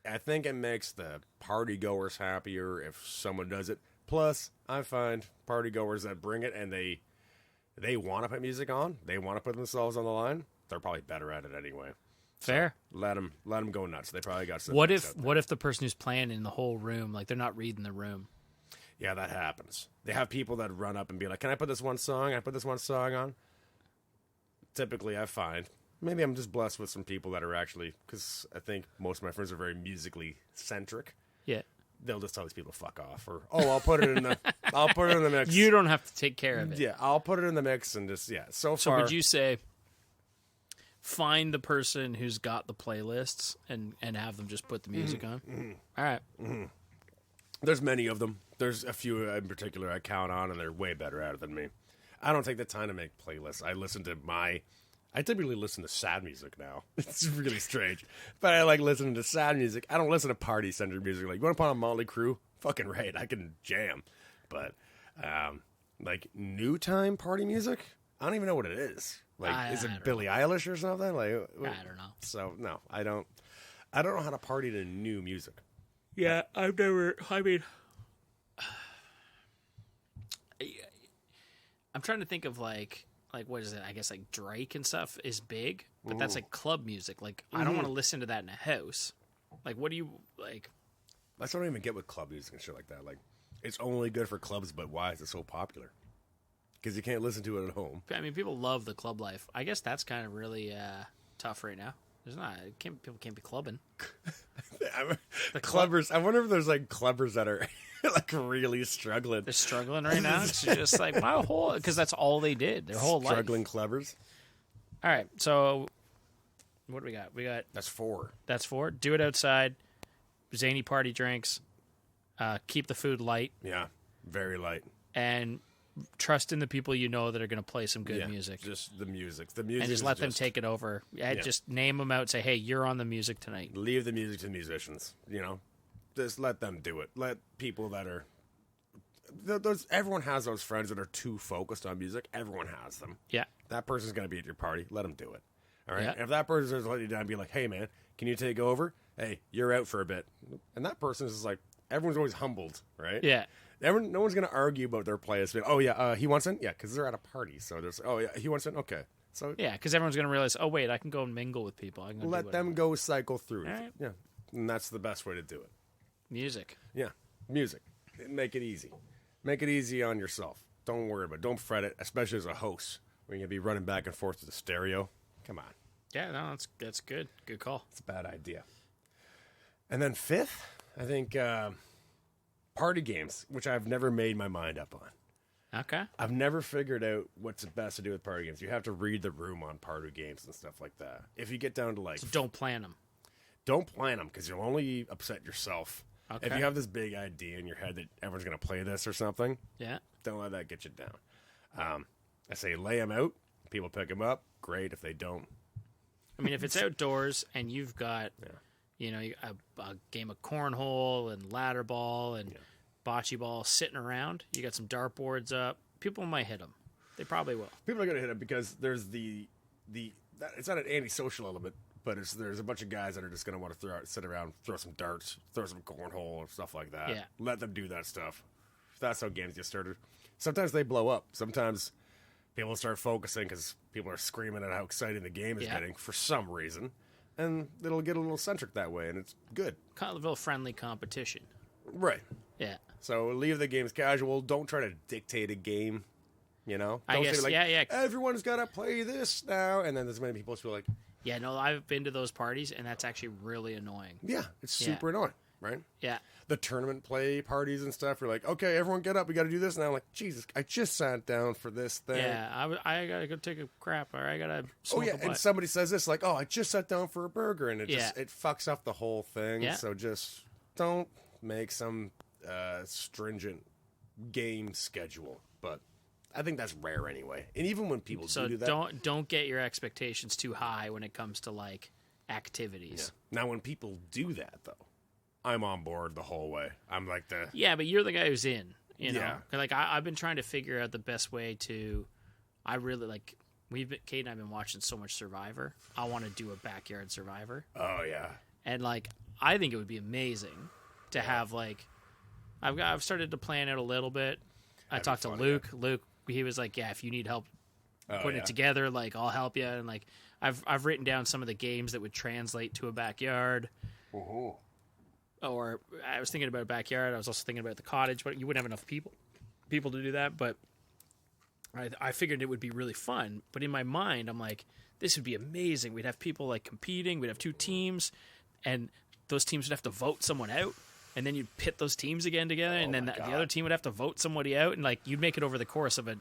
I think it makes the party goers happier if someone does it. Plus, I find party goers that bring it and they want to put music on, they want to put themselves on the line, they're probably better at it anyway. Fair. Let them go nuts. They probably got some. What if the person who's playing in the whole room, like they're not reading the room? Yeah, that happens. They have people that run up and be like, "Can I put this one song? I put this one song on." Typically, I find maybe I'm just blessed with some people that are actually, because I think most of my friends are very musically centric. Yeah. They'll just tell these people to fuck off, or I'll put it in the mix. You don't have to take care of it. Yeah, I'll put it in the mix and just So So far, would you say find the person who's got the playlists and have them just put the music on? All right. there's many of them. There's a few in particular I count on, and they're way better at it than me. I don't take the time to make playlists. I typically listen to sad music now. It's really strange. But I like listening to sad music. I don't listen to party-centered music. Like, you want to put on Motley Crue? Fucking right. I can jam. But, like, new time party music? I don't even know what it is. Like, is it Billie Eilish or something? Like, I don't know. So, no, I don't know how to party to new music. Yeah, I'm trying to think of like what is it? I guess like Drake and stuff is big, but that's like club music. Like I don't want to listen to that in a house. Like what do you like? That's what I don't even get with club music and shit like that. Like it's only good for clubs, but why is it so popular? Because you can't listen to it at home. I mean, people love the club life. I guess that's kind of really tough right now. There's not people can't be clubbing. The clubbers. I wonder if there's like clubbers that are like really struggling. They're struggling right now. It's just like my whole because that's all they did their whole life. Struggling clubbers. All right, so what do we got? That's 4. That's 4. Do it outside. Zany party drinks. Keep the food light. Yeah, very light. And trust in the people you know that are going to play some good music. Just the music. And just let them take it over. Just name them out and say, hey, you're on the music tonight. Leave the music to the musicians. Just let them do it. Let people that are... everyone has those friends that are too focused on music. Everyone has them. Yeah. That person's going to be at your party. Let them do it. All right? Yeah. And if that person's letting you down, be like, hey, man, can you take over? Hey, you're out for a bit. And that person is like... Everyone's always humbled, right? Yeah. No one's going to argue about their playlist. Oh, yeah, he wants in? Yeah, because they're at a party. So there's, oh, yeah, he wants in? Okay. So yeah, because everyone's going to realize, oh, wait, I can go and mingle with people. I can let them go cycle through. All right. Yeah. And that's the best way to do it. Music. Yeah. Music. Make it easy. Make it easy on yourself. Don't worry about it. Don't fret it, especially as a host. When you're going to be running back and forth to the stereo. Come on. Yeah, no, that's good. Good call. It's a bad idea. And then 5th, I think... party games, which I've never made my mind up on. Okay. I've never figured out what's the best to do with party games. You have to read the room on party games and stuff like that. If you get down to like... So don't plan them. Don't plan them, because you'll only upset yourself. Okay. If you have this big idea in your head that everyone's going to play this or something, don't let that get you down. I say lay them out. People pick them up. Great. If they don't... I mean, if it's outdoors and you've got... a game of cornhole and ladder ball and bocce ball sitting around. You got some dartboards up. People might hit them. They probably will. People are going to hit them because there's the it's not an antisocial element, but there's a bunch of guys that are just going to want to sit around, throw some darts, throw some cornhole, stuff like that. Yeah. Let them do that stuff. That's how games get started. Sometimes they blow up. Sometimes people start focusing because people are screaming at how exciting the game is getting for some reason. And it'll get a little centric that way, and it's good. Kind of a little friendly competition. Right. Yeah. So leave the games casual. Don't try to dictate a game, you know? Don't I guess, say, like, yeah. everyone's got to play this now, and then there's many people who are like... Yeah, no, I've been to those parties, and that's actually really annoying. Yeah, it's super annoying, right? Yeah. The tournament play parties and stuff, you're like, okay, everyone get up, we got to do this now. I'm like, Jesus, I just sat down for this thing. Yeah, I got to go take a crap, or I got to smoke a butt. And somebody says this, like, oh, I just sat down for a burger, and it fucks up the whole thing. Yeah. So just don't make some stringent game schedule. But I think that's rare anyway. And even when people do that... don't get your expectations too high when it comes to, like, activities. Yeah. Now, when people do that, though, I'm on board the whole way. I'm like the... Yeah, but you're the guy who's in, you know? Yeah. Like, I've been trying to figure out the best way to... I really, like... Kate and I have been watching so much Survivor. I want to do a backyard Survivor. Oh, yeah. And, like, I think it would be amazing to have, like... I've started to plan out a little bit. I talked to Luke. Yeah. Luke, he was like, yeah, if you need help putting it together, like, I'll help you. And, like, I've written down some of the games that would translate to a backyard. Uh-huh. Or I was thinking about a backyard. I was also thinking about the cottage, but you wouldn't have enough people to do that. But I figured it would be really fun. But in my mind, I'm like, this would be amazing. We'd have people like competing. We'd have two teams, and those teams would have to vote someone out, and then you'd pit those teams again together, and then the other team would have to vote somebody out, and like you'd make it over the course of a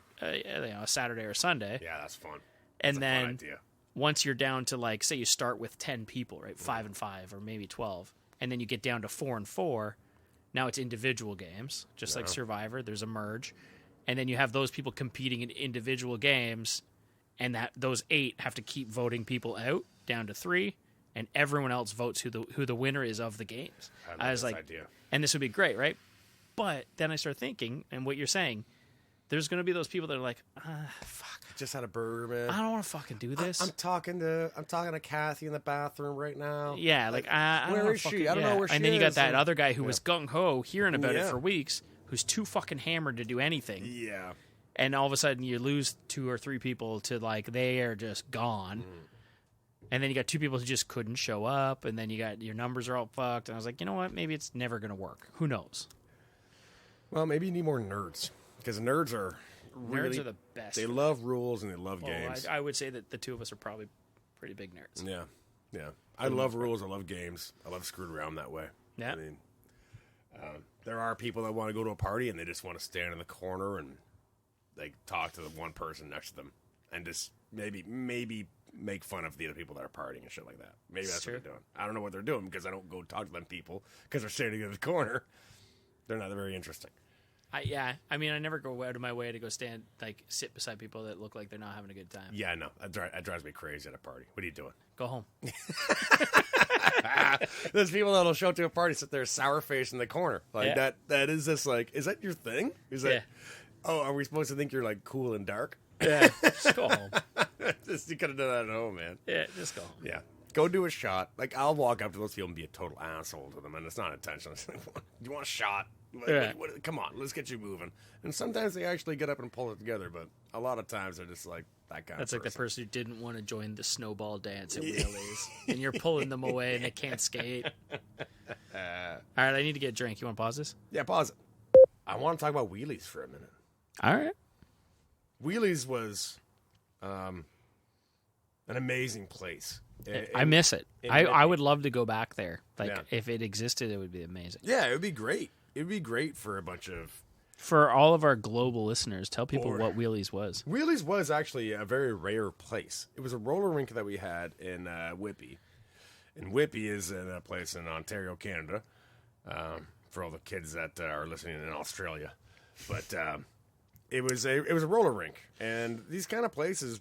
Saturday or Sunday. Yeah, that's fun. And then fun idea. Once you're down to like, say you start with 10 people, right, 5 and 5, or maybe 12. And then you get down to 4 and 4. Now it's individual games, just like Survivor. There's a merge, and then you have those people competing in individual games, and those 8 have to keep voting people out down to 3, and everyone else votes who the winner is of the games. I was like, idea. And this would be great, right? But then I start thinking, and what you're saying, there's going to be those people that are like, fuck. Just had a burger, man. I don't want to fucking do this. I'm talking to Kathy in the bathroom right now. Yeah, like where is she? I don't know where she is. And then you got that other guy who was gung ho hearing about it for weeks, who's too fucking hammered to do anything. Yeah. And all of a sudden you lose 2 or 3 people to like they are just gone. And then you got 2 people who just couldn't show up, and then you got your numbers are all fucked. And I was like, you know what? Maybe it's never gonna work. Who knows? Well, maybe you need more nerds, because nerds are the best. They love rules and they love games. I would say that the 2 of us are probably pretty big nerds. Yeah. I love rules. I love games. I love screwed around that way. Yeah. I mean, there are people that want to go to a party and they just want to stand in the corner and like talk to the one person next to them and just maybe make fun of the other people that are partying and shit like that. Maybe that's what they're doing. I don't know what they're doing because I don't go talk to them people because they're standing in the corner. They're not very interesting. I mean, I never go out of my way to go sit beside people that look like they're not having a good time. Yeah, no, that drives me crazy at a party. What are you doing? Go home. There's people that'll show up to a party, sit there sour face in the corner. Like that is just like, is that your thing? Is that, are we supposed to think you're like cool and dark? Yeah, just go home. You could have done that at home, man. Yeah, just go home. Yeah. Go do a shot. Like, I'll walk up to those people and be a total asshole to them, and it's not intentional. It's like, you want a shot? Come on, let's get you moving. And sometimes they actually get up and pull it together, but a lot of times they're just like that guy. That's like the person who didn't want to join the snowball dance at Wheelies, and you're pulling them away, and they can't skate. All right, I need to get a drink. You want to pause this? Yeah, pause it. I want to talk about Wheelies for a minute. All right. Wheelies was an amazing place. I miss it. I would love to go back there. If it existed, it would be amazing. Yeah, it would be great. It would be great for a bunch of... For all of our global listeners, tell people what Wheelies was. Wheelies was actually a very rare place. It was a roller rink that we had in Whitby. And Whitby is a place in Ontario, Canada, for all the kids that are listening in Australia. But it was a roller rink. And these kind of places...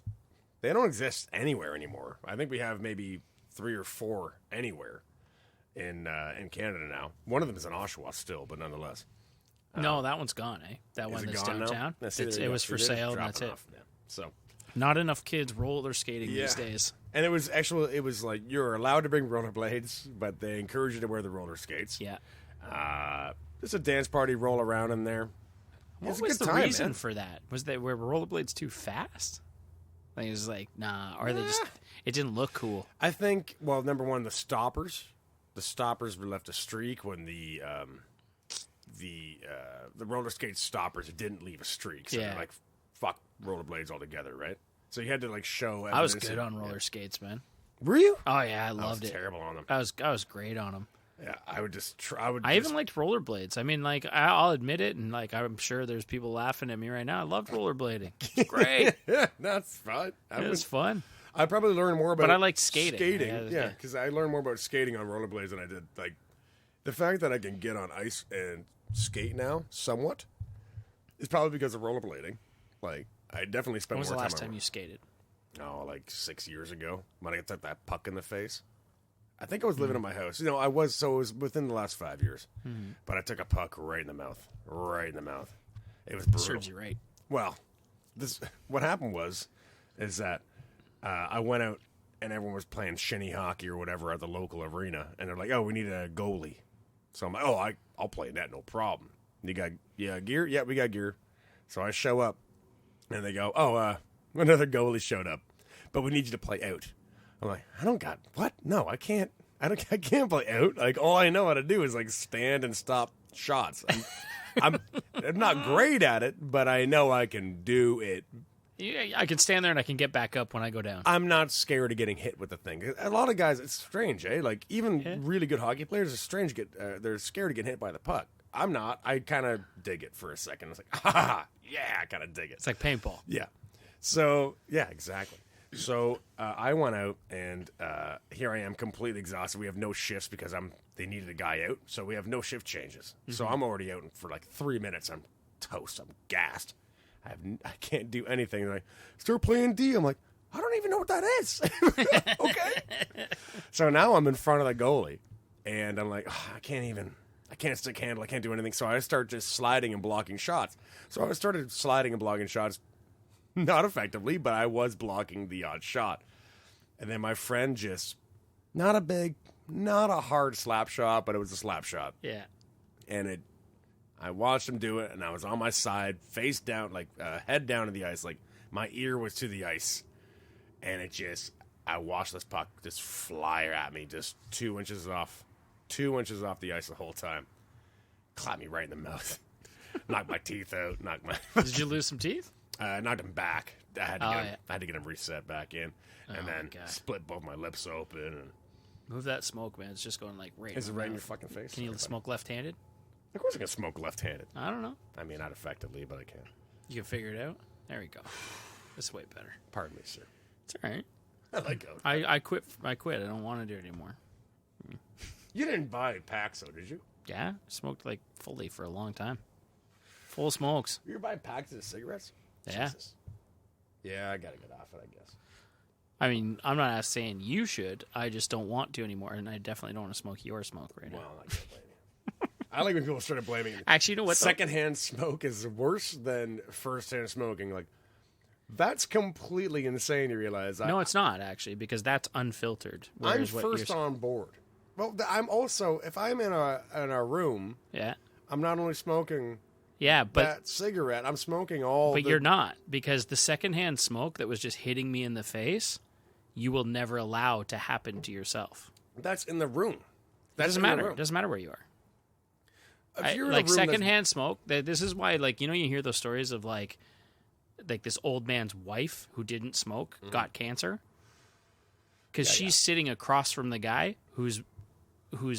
They don't exist anywhere anymore. I think we have maybe 3 or 4 anywhere in Canada now. One of them is in Oshawa still, but nonetheless. No, that one's gone, eh? That one that's downtown. It was for sale, and that's it. Yeah. So Not enough kids roller skating these days. And it was like you're allowed to bring rollerblades, but they encourage you to wear the roller skates. Yeah. There's a dance party roll around in there. What was the reason for that? Was that were rollerblades too fast? Like, it was like, nah, or they just, it didn't look cool. I think, well, number one, the stoppers were left a streak when the roller skate stoppers didn't leave a streak. So they're like, fuck rollerblades altogether, right? So you had to like show evidence. I was good on roller skates, man. Were you? Oh yeah, I loved it. Terrible on them. I was great on them. Yeah, I even liked rollerblades. I mean, like, I'll admit it, and like, I'm sure there's people laughing at me right now. I loved rollerblading. It's great. Yeah, that's fun. It was fun. I probably learned more about. But I liked skating. Yeah, because I learned more about skating on rollerblades than I did. Like, the fact that I can get on ice and skate now, somewhat, is probably because of rollerblading. Like, I definitely spent more time. When was the last time you skated? Oh, like 6 years ago when I took that puck in the face. I think I was living in my house. You know, it was within the last 5 years. Mm-hmm. But I took a puck right in the mouth. Right in the mouth. It was brutal. Serves you right. Well, what happened is that I went out and everyone was playing shinny hockey or whatever at the local arena. And they're like, oh, we need a goalie. So I'm like, oh, I'll play net, no problem. You got gear? Yeah, we got gear. So I show up and they go, oh, another goalie showed up. But we need you to play out. I'm like, I don't got what? No, I can't. I can't play out. Like, all I know how to do is like stand and stop shots. I'm not great at it, but I know I can do it. Yeah, I can stand there and I can get back up when I go down. I'm not scared of getting hit with the thing. A lot of guys, it's strange, eh? Like even really good hockey players are strange. They're scared to get hit by the puck. I'm not. I kind of dig it for a second. It's like, yeah, I kind of dig it. It's like paintball. Yeah. So yeah, exactly. So I went out, and here I am, completely exhausted. We have no shifts because they needed a guy out, so we have no shift changes. Mm-hmm. So I'm already out for like 3 minutes. I'm toast. I'm gassed. I can't do anything. They're like, start playing D. I'm like, I don't even know what that is. Okay. So now I'm in front of the goalie, and I'm like, I can't stick handle. I can't do anything. So I start just sliding and blocking shots. So I started sliding and blocking shots. Not effectively, but I was blocking the odd shot. And then my friend just, not a hard slap shot, but it was a slap shot. Yeah. And I watched him do it, and I was on my side, face down, like head down to the ice, like my ear was to the ice. And I watched this puck just fly at me, just 2 inches off the ice the whole time. Clapped me right in the mouth. Knocked my teeth out. Did you lose some teeth? Knocked him back. I had to get him reset back in, and then split both my lips open. And move that smoke, man. It's just going like right. Is it right in your fucking face? Can you smoke left-handed? Of course I can smoke left-handed. I don't know. I mean, not effectively, but I can. You can figure it out. There we go. That's way better. Pardon me, sir. It's all right. I like it. I quit. I don't want to do it anymore. You didn't buy packs, though, did you? Yeah, smoked like fully for a long time. Full smokes. You were buying packs of cigarettes? Yeah. Jesus. Yeah, I gotta get off it, I guess. I mean, I'm not saying you should. I just don't want to anymore, and I definitely don't want to smoke your smoke right now. Well, I can't blame you. I like when people started blaming. Actually, you know what? Secondhand smoke is worse than firsthand smoking. Like, that's completely insane. You realize? No, it's not actually, because that's unfiltered. I'm first on board. Well, I'm also, if I'm in a room, yeah, I'm not only smoking. Yeah, but that cigarette, I'm smoking all. But you're not, because the secondhand smoke that was just hitting me in the face, you will never allow to happen to yourself. That's in the room. That doesn't matter. It doesn't matter where you are. If you're in like a room secondhand smoke. This is why, like, you know, you hear those stories of like this old man's wife who didn't smoke got cancer because she's sitting across from the guy who's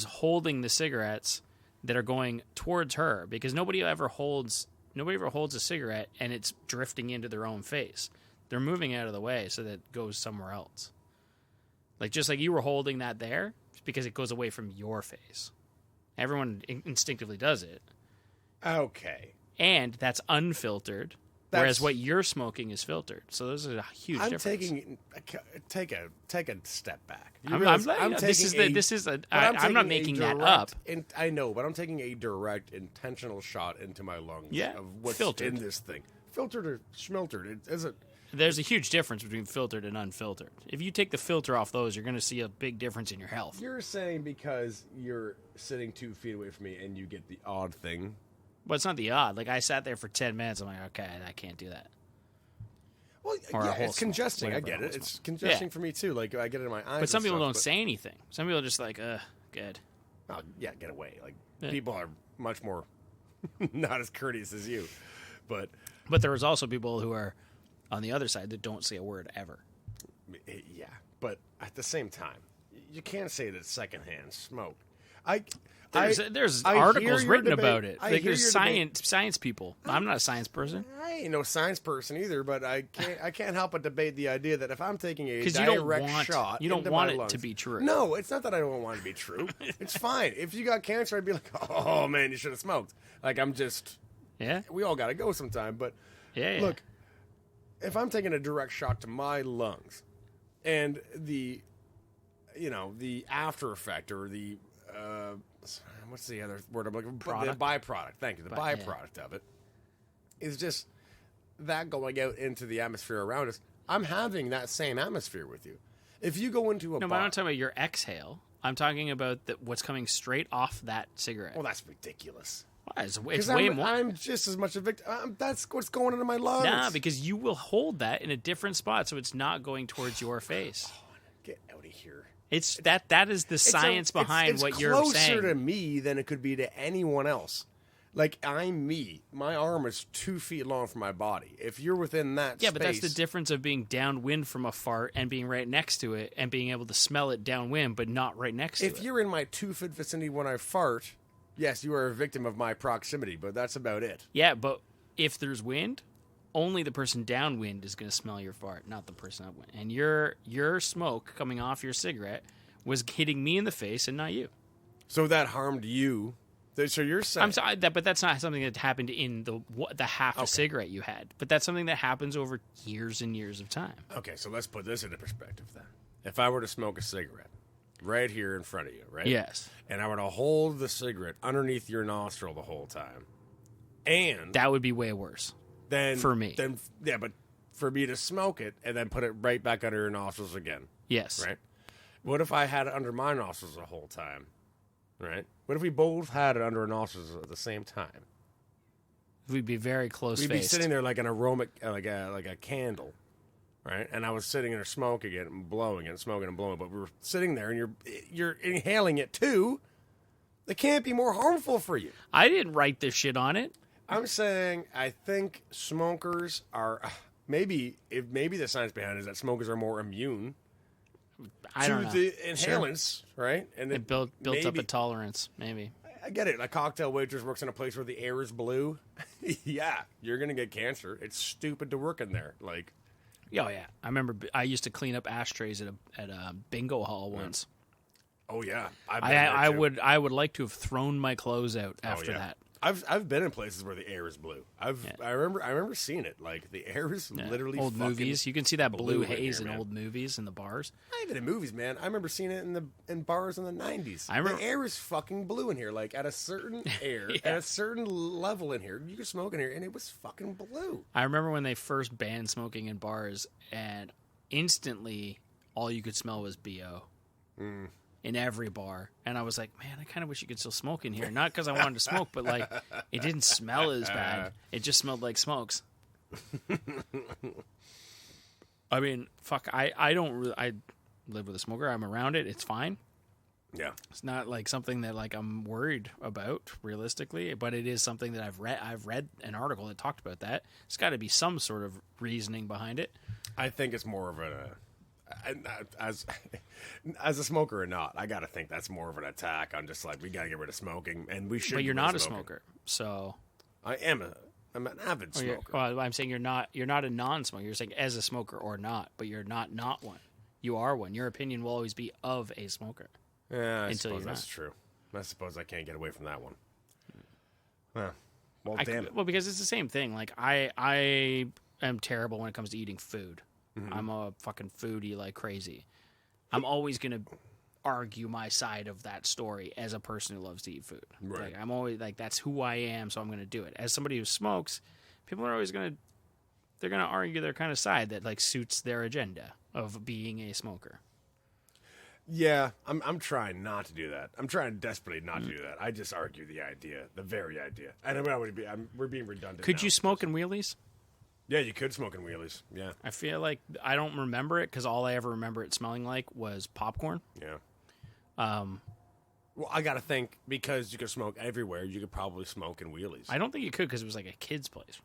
holding the cigarettes that are going towards her, because nobody ever holds a cigarette and it's drifting into their own face. They're moving out of the way so that it goes somewhere else. Like, just like you were holding that there, because it goes away from your face. Everyone instinctively does it. Okay. And that's unfiltered, whereas what you're smoking is filtered. So there's a huge difference. Take a step back. I'm not making that up. I know, but I'm taking a direct, intentional shot into my lungs of what's filtered. in this thing. Filtered or schmeltered. there's a huge difference between filtered and unfiltered. If you take the filter off those, you're going to see a big difference in your health. You're saying because you're sitting 2 feet away from me and you get the odd thing. But it's not the odd. Like, I sat there for 10 minutes. I'm like, okay, I can't do that. Well, Or yeah, it's congesting. I get it. It's congesting for me, too. Like, I get it in my eyes. But some people don't say anything. Some people are just like, good. Oh, yeah, get away. Like, people are much more not as courteous as you. But there is also people who are on the other side that don't say a word ever. Yeah, but at the same time, you can't say that secondhand smoke. There's articles written about it. Like, there's science people. I'm not a science person. I ain't no science person either, but I can't help but debate the idea that if I'm taking a Because direct shot, you don't want it lungs, to be true. No, it's not that I don't want it to be true. It's fine. If you got cancer, I'd be like, oh man, you should have smoked. Like, I'm just. Yeah. We all got to go sometime, but yeah. Look, if I'm taking a direct shot to my lungs, and the after effect or the what's the other word I'm looking for? The byproduct. Thank you. The byproduct of it is just that going out into the atmosphere around us. I'm having that same atmosphere with you. If you go into a but I'm not talking about your exhale. I'm talking about what's coming straight off that cigarette. Well, that's ridiculous. Why? It's way more. I'm just as much a victim. That's what's going into my lungs. Nah, because you will hold that in a different spot, so it's not going towards your face. Get out of here. It's that is the science behind what you're saying. It's closer to me than it could be to anyone else. Like, I'm me. My arm is 2 feet long from my body. If you're within that space... Yeah, but that's the difference of being downwind from a fart and being right next to it and being able to smell it downwind, but not right next to it. If you're in my 2 foot vicinity when I fart, yes, you are a victim of my proximity, but that's about it. Yeah, but if there's wind, only the person downwind is going to smell your fart, not the person upwind. And your smoke coming off your cigarette was hitting me in the face and not you. So that harmed you... So you're saying... I'm sorry, but that's not something that happened in the half a cigarette you had. But that's something that happens over years and years of time. Okay, so let's put this into perspective then. If I were to smoke a cigarette right here in front of you, right? Yes. And I were to hold the cigarette underneath your nostril the whole time, and... That would be way worse. For me. Yeah, but for me to smoke it and then put it right back under your nostrils again. Yes. Right? What if I had it under my nostrils the whole time? Right? What if we both had it under our nostrils at the same time? We'd be very close-faced. We'd be sitting there like an aromatic, like a candle, right? And I was sitting there smoking it and blowing it, smoking and blowing. But we were sitting there, and you're inhaling it too. It can't be more harmful for you. I didn't write this shit on it. I'm saying I think smokers are maybe the science behind it is that smokers are more immune. I don't know. The inhalants, sure. Right? And it built up a tolerance, maybe. I get it. A cocktail waitress works in a place where the air is blue. Yeah, you're going to get cancer. It's stupid to work in there. Like, oh, yeah. I remember I used to clean up ashtrays at a bingo hall once. Oh, yeah. I would like to have thrown my clothes out after that. I've been in places where the air is blue. I remember seeing it. Like, the air is literally old movies. You can see that blue haze in old movies in the bars. Not even in movies, man. I remember seeing it in bars in the 90s. The air is fucking blue in here. Like, at a certain at a certain level in here, you could smoke in here, and it was fucking blue. I remember when they first banned smoking in bars, and instantly all you could smell was BO. In every bar, and I was like, man, I kind of wish you could still smoke in here. Not because I wanted to smoke, but like, it didn't smell as bad. It just smelled like smokes. I mean, fuck, I don't really, I live with a smoker. I'm around it. It's fine. Yeah. It's not like something that like I'm worried about realistically, but it is something that I've read an article that talked about that. It's got to be some sort of reasoning behind it. I think it's more of as a smoker or not, I gotta think that's more of an attack on just like we gotta get rid of smoking, and we should. But you're not a smoker, so I'm an avid smoker. Well, I'm saying you're not a non-smoker. You're saying as a smoker or not, but you're not one. You are one. Your opinion will always be of a smoker. Yeah, I suppose that's true. I suppose I can't get away from that one. Well, damn it. Well, because it's the same thing. Like I am terrible when it comes to eating food. Mm-hmm. I'm a fucking foodie like crazy. I'm always going to argue my side of that story as a person who loves to eat food. Right. Like, I'm always like, that's who I am, so I'm going to do it. As somebody who smokes, people are always going to they're gonna argue their kind of side that like suits their agenda of being a smoker. Yeah, I'm trying not to do that. I'm trying desperately not to do that. I just argue the idea, the very idea. I don't know what we're being redundant. Could now. you smoke in wheelies? Yeah, you could smoke in wheelies. Yeah. I feel like I don't remember it because all I ever remember it smelling like was popcorn. Yeah. Well, I got to think, because you could smoke everywhere, you could probably smoke in wheelies. I don't think you could because it was like a kid's place.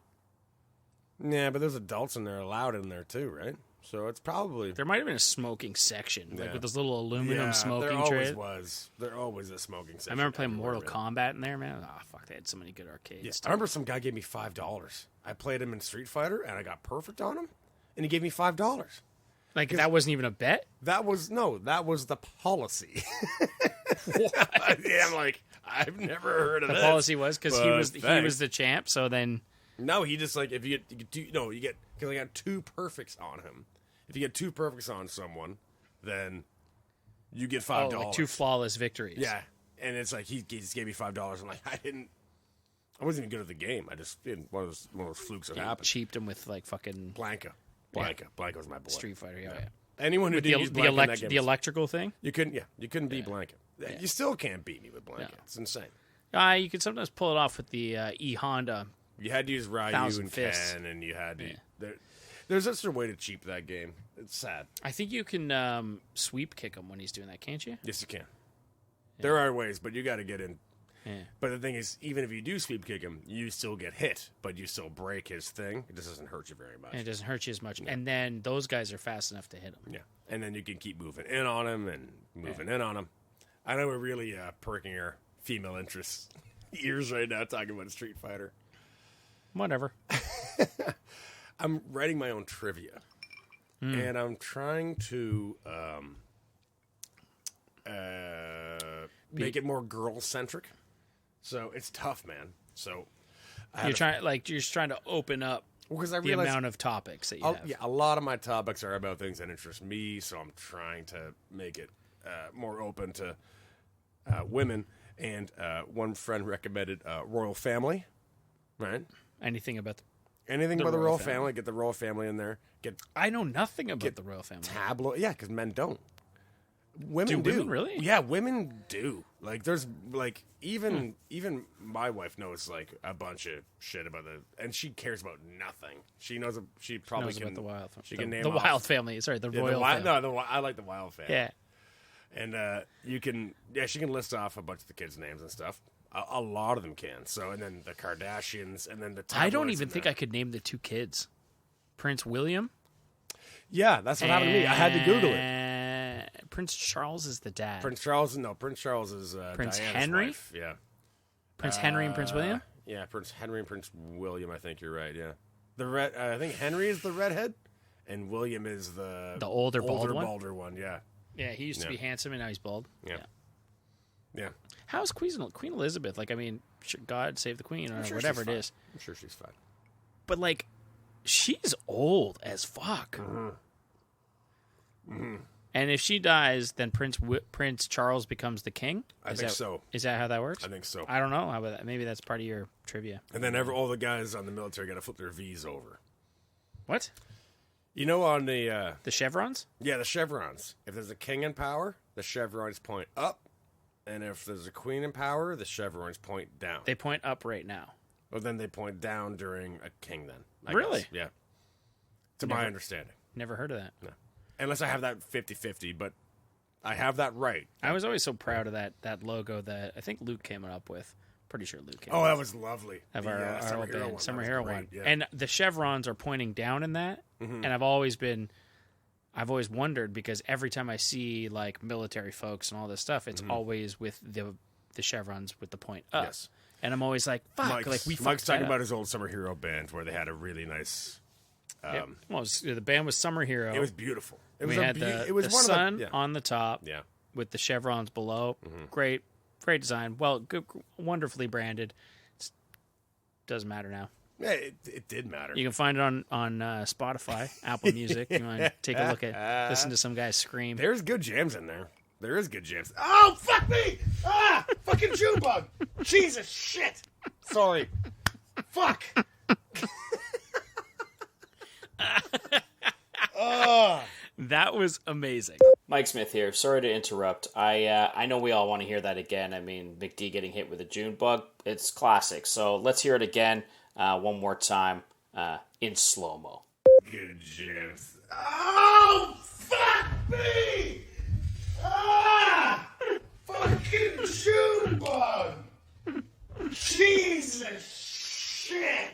Yeah, but there's adults in there allowed in there too, right? So it's probably... There might have been a smoking section, like Yeah. with those little aluminum smoking there always trays. was. There always a smoking section. I remember playing everywhere, Mortal Kombat in there, man. Oh, fuck, they had so many good arcades. Yeah. I remember some guy gave me $5. I played him in Street Fighter, and I got perfect on him, and he gave me $5. Like, that wasn't even a bet? That was the policy. What? Yeah, I'm like, I've never heard of The this. policy was because he was thanks. the champ, so then... No, he just like, if you get because I got 2 perfects on him. If you get 2 perfects on someone, then you get $5. like 2 flawless victories. Yeah, and it's like he just gave me $5. I'm like, I wasn't even good at the game. I just one of those flukes that happened. Cheaped him with like fucking Blanca was my boy. Street Fighter. Yeah. Anyone who didn't use Blanca in that game, The electrical thing. you couldn't beat Blanca. You still can't beat me with Blanca. No. It's insane. You could sometimes pull it off with the E Honda. You had to use Ryu Thousand and Fists. Ken, and you had to. There's just a way to cheap that game. It's sad. I think you can sweep kick him when he's doing that, can't you? Yes, you can. There are ways, but you got to get in. Yeah. But the thing is, even if you do sweep kick him, you still get hit, but you still break his thing. It just doesn't hurt you very much. And it doesn't hurt you as much. And then those guys are fast enough to hit him. Yeah, and then you can keep moving in on him and moving in on him. I know we're really perking our female interest ears right now talking about Street Fighter. Whatever. I'm writing my own trivia, and I'm trying to make it more girl-centric. So it's tough, man. So You're just trying to open up because I the realize amount of topics that you have. a lot of my topics are about things that interest me. So I'm trying to make it more open to women. And one friend recommended royal family, right? Anything about Anything but the royal family. Get the royal family in there. I know nothing about the royal family. Tabloid. Yeah, because men don't. Women Do women really? Yeah, women do. Like, there's like even my wife knows like a bunch of shit about and she cares about nothing. She knows. She probably knows can. about the wild. She can name the off, wild family. Sorry, the yeah, royal. family. family. I like the wild family. Yeah. And you can. Yeah, she can list off a bunch of the kids' names and stuff. A lot of them can. So, and then the Kardashians, and then the. I don't even think I could name the 2 kids. Prince William. Yeah, that's what happened to me. I had to Google it. Prince Charles is the dad. Prince Charles is Prince Diana's Henry? wife. Yeah. Prince Henry and Prince William. Yeah, Prince Henry and Prince William. I think you're right. Yeah, I think Henry is the redhead, and William is the older bald one? balder one. Yeah. Yeah, he used to be handsome and now he's bald. Yeah. How's Queen Elizabeth? Like, I mean, God save the Queen or whatever it is. I'm sure she's fine. But like, she's old as fuck. And if she dies, then Prince Charles becomes the king. I think so. Is that how that works? I think so. I don't know. How about that? Maybe that's part of your trivia. And then all the guys on the military got to flip their V's over. What? You know, on the chevrons? Yeah, the chevrons. If there's a king in power, the chevrons point up, and if there's a queen in power, the chevrons point down. They point up right now. Well, then they point down during a king. Then I really? guess. Yeah. To my understanding. Never heard of that. No. Unless I have that 50-50, but I have that right. I was always so proud of that logo that I think Luke came up with. Pretty sure Luke came Oh, up that was lovely. of The, our Summer old Hero band, one. Summer That was Hero great, one. yeah. And the chevrons are pointing down in that. And I've always wondered because every time I see like military folks and all this stuff, it's always with the chevrons with the point up. Yes. And I'm always like, fuck, Mike's talking about his old Summer Hero band where they had a really nice. Well, the band was Summer Hero. It was beautiful. We had the sun on the top Yeah. with the chevrons below. Great design. Well, good, wonderfully branded. Doesn't matter now. Yeah, it did matter. You can find it on Spotify, Apple Music. You want to take a look at, listen to some guy scream. There's good jams in there. There is good jams. Oh, fuck me! Ah! Fucking Junebug! Jesus shit! Sorry. Fuck! That was amazing. Mike Smith here. Sorry to interrupt. I know we all want to hear that again. I mean, McD getting hit with a Junebug, it's classic. So let's hear it again one more time in slow-mo. Good Jeff. Oh, fuck me! Ah! Fucking Junebug! Jesus shit!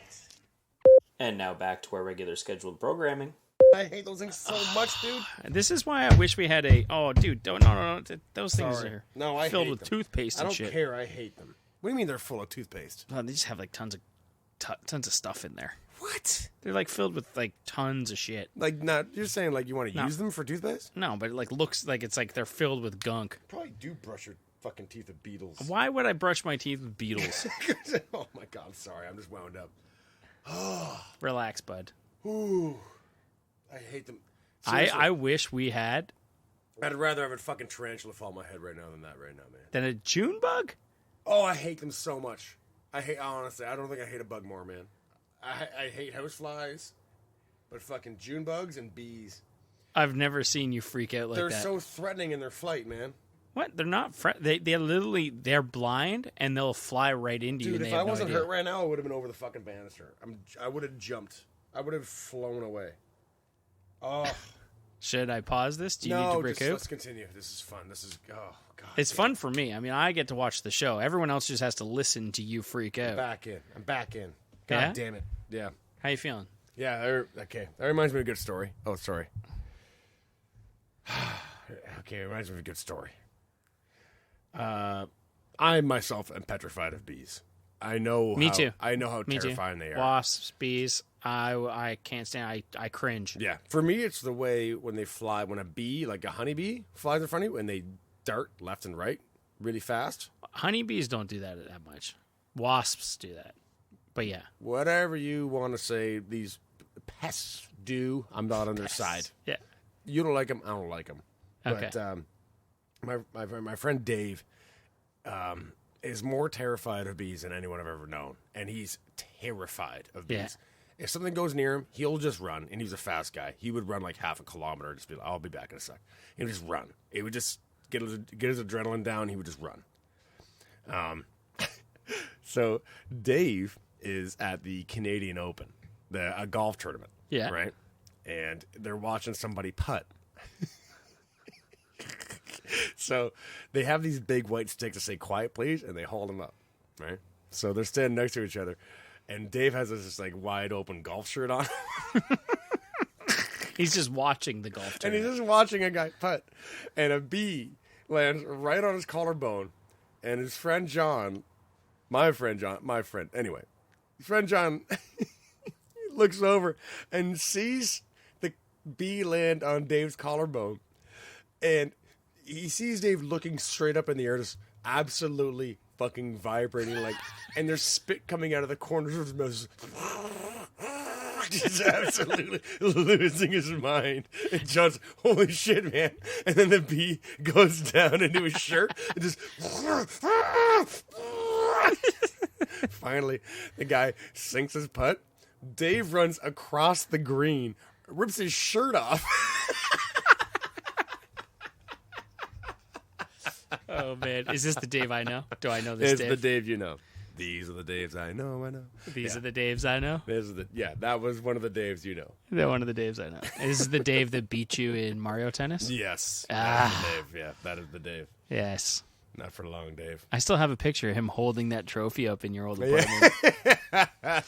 And now back to our regular scheduled programming. I hate those things so much, dude. This is why I wish we had a... Oh, dude, no. Those things Sorry. are No, I filled hate with them. toothpaste and shit. I don't care. I hate them. What do you mean they're full of toothpaste? Oh, they just have like tons of stuff in there. What? They're like filled with like tons of shit. Like, not you're saying like you want to use them for toothpaste? No, but it like looks like it's like they're filled with gunk. Probably do brush your fucking teeth with beetles. Why would I brush my teeth with beetles? Oh my god, I'm sorry. I'm just wound up. Relax, bud. Ooh, I hate them. I wish we had I'd rather have a fucking tarantula fall on my head right now than that right now, man. than a June bug. Oh, I hate them so much. Honestly, I don't think I hate a bug more, man. I hate houseflies, but fucking June bugs and bees. I've never seen you freak out like They're that. so threatening in their flight, man. What? They're not. They're blind and they'll fly right into you. Dude, and if they I have wasn't no idea. hurt right now, I would have been over the fucking banister. I would have jumped. I would have flown away. Oh. Should I pause this? Do you need No, to break out? let's continue. This is fun. This is, oh, God. It's fun for me. I mean, I get to watch the show. Everyone else just has to listen to you freak out. I'm back in. God Yeah? damn it. Yeah. How you feeling? Yeah, okay. That reminds me of a good story. Oh, sorry. Okay, it reminds me of a good story. I myself am petrified of bees. I know Me too. I know how Me terrifying too. they are. Wasps, bees. I can't stand. I cringe. Yeah. For me, it's the way when they fly, when a bee, like a honeybee, flies in front of you and they dart left and right really fast. Honeybees don't do that much. Wasps do that. But yeah. Whatever you want to say, these pests do. I'm not on their side. Yeah. You don't like them. I don't like them. Okay. But my friend Dave is more terrified of bees than anyone I've ever known, and he's terrified of bees. Yeah. If something goes near him, he'll just run, and he's a fast guy. He would run like half a kilometer, just be like, "I'll be back in a sec." He would just run. It would just get his adrenaline down. He would just run. So Dave is at the Canadian Open, a golf tournament. Yeah. Right. And they're watching somebody putt. So they have these big white sticks that say "quiet, please," and they hold them up, right? So they're standing next to each other, and Dave has this like wide open golf shirt on, He's just watching the golf and tournament. he's just watching a guy putt, and a bee lands right on his collarbone, and his friend John, his friend John looks over and sees the bee land on Dave's collarbone, and he sees Dave looking straight up in the air, just absolutely fucking vibrating, like, and there's spit coming out of the corners of his mouth. Just absolutely losing his mind. And John's, holy shit, man. And then the bee goes down into his shirt and just. Finally, the guy sinks his putt. Dave runs across the green, rips his shirt off. Oh man, is this the Dave I know? Do I know this It's Dave? the Dave you know. These are the Daves I know. These are the Daves I know. That was one of the Daves you know. They're one of the Daves I know. Is this the Dave that beat you in Mario Tennis? Yes. Ah. That's the Dave. Yeah, that is the Dave. Yes. Not for long, Dave. I still have a picture of him holding that trophy up in your old apartment.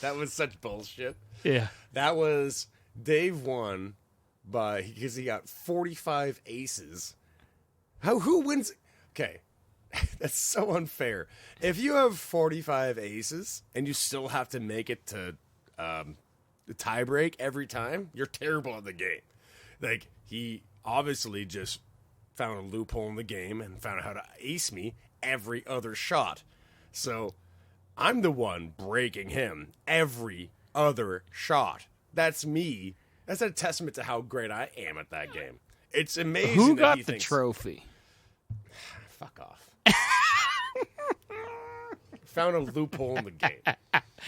That was such bullshit. Yeah. That was Dave won because he got 45 aces. Who wins? Okay. That's so unfair. If you have 45 aces and you still have to make it to the tie break every time, you're terrible at the game. Like, he obviously just found a loophole in the game and found out how to ace me every other shot. So I'm the one breaking him every other shot. That's me. That's a testament to how great I am at that game. It's amazing. Who that got he the thinks, trophy? Fuck off. Found a loophole in the game.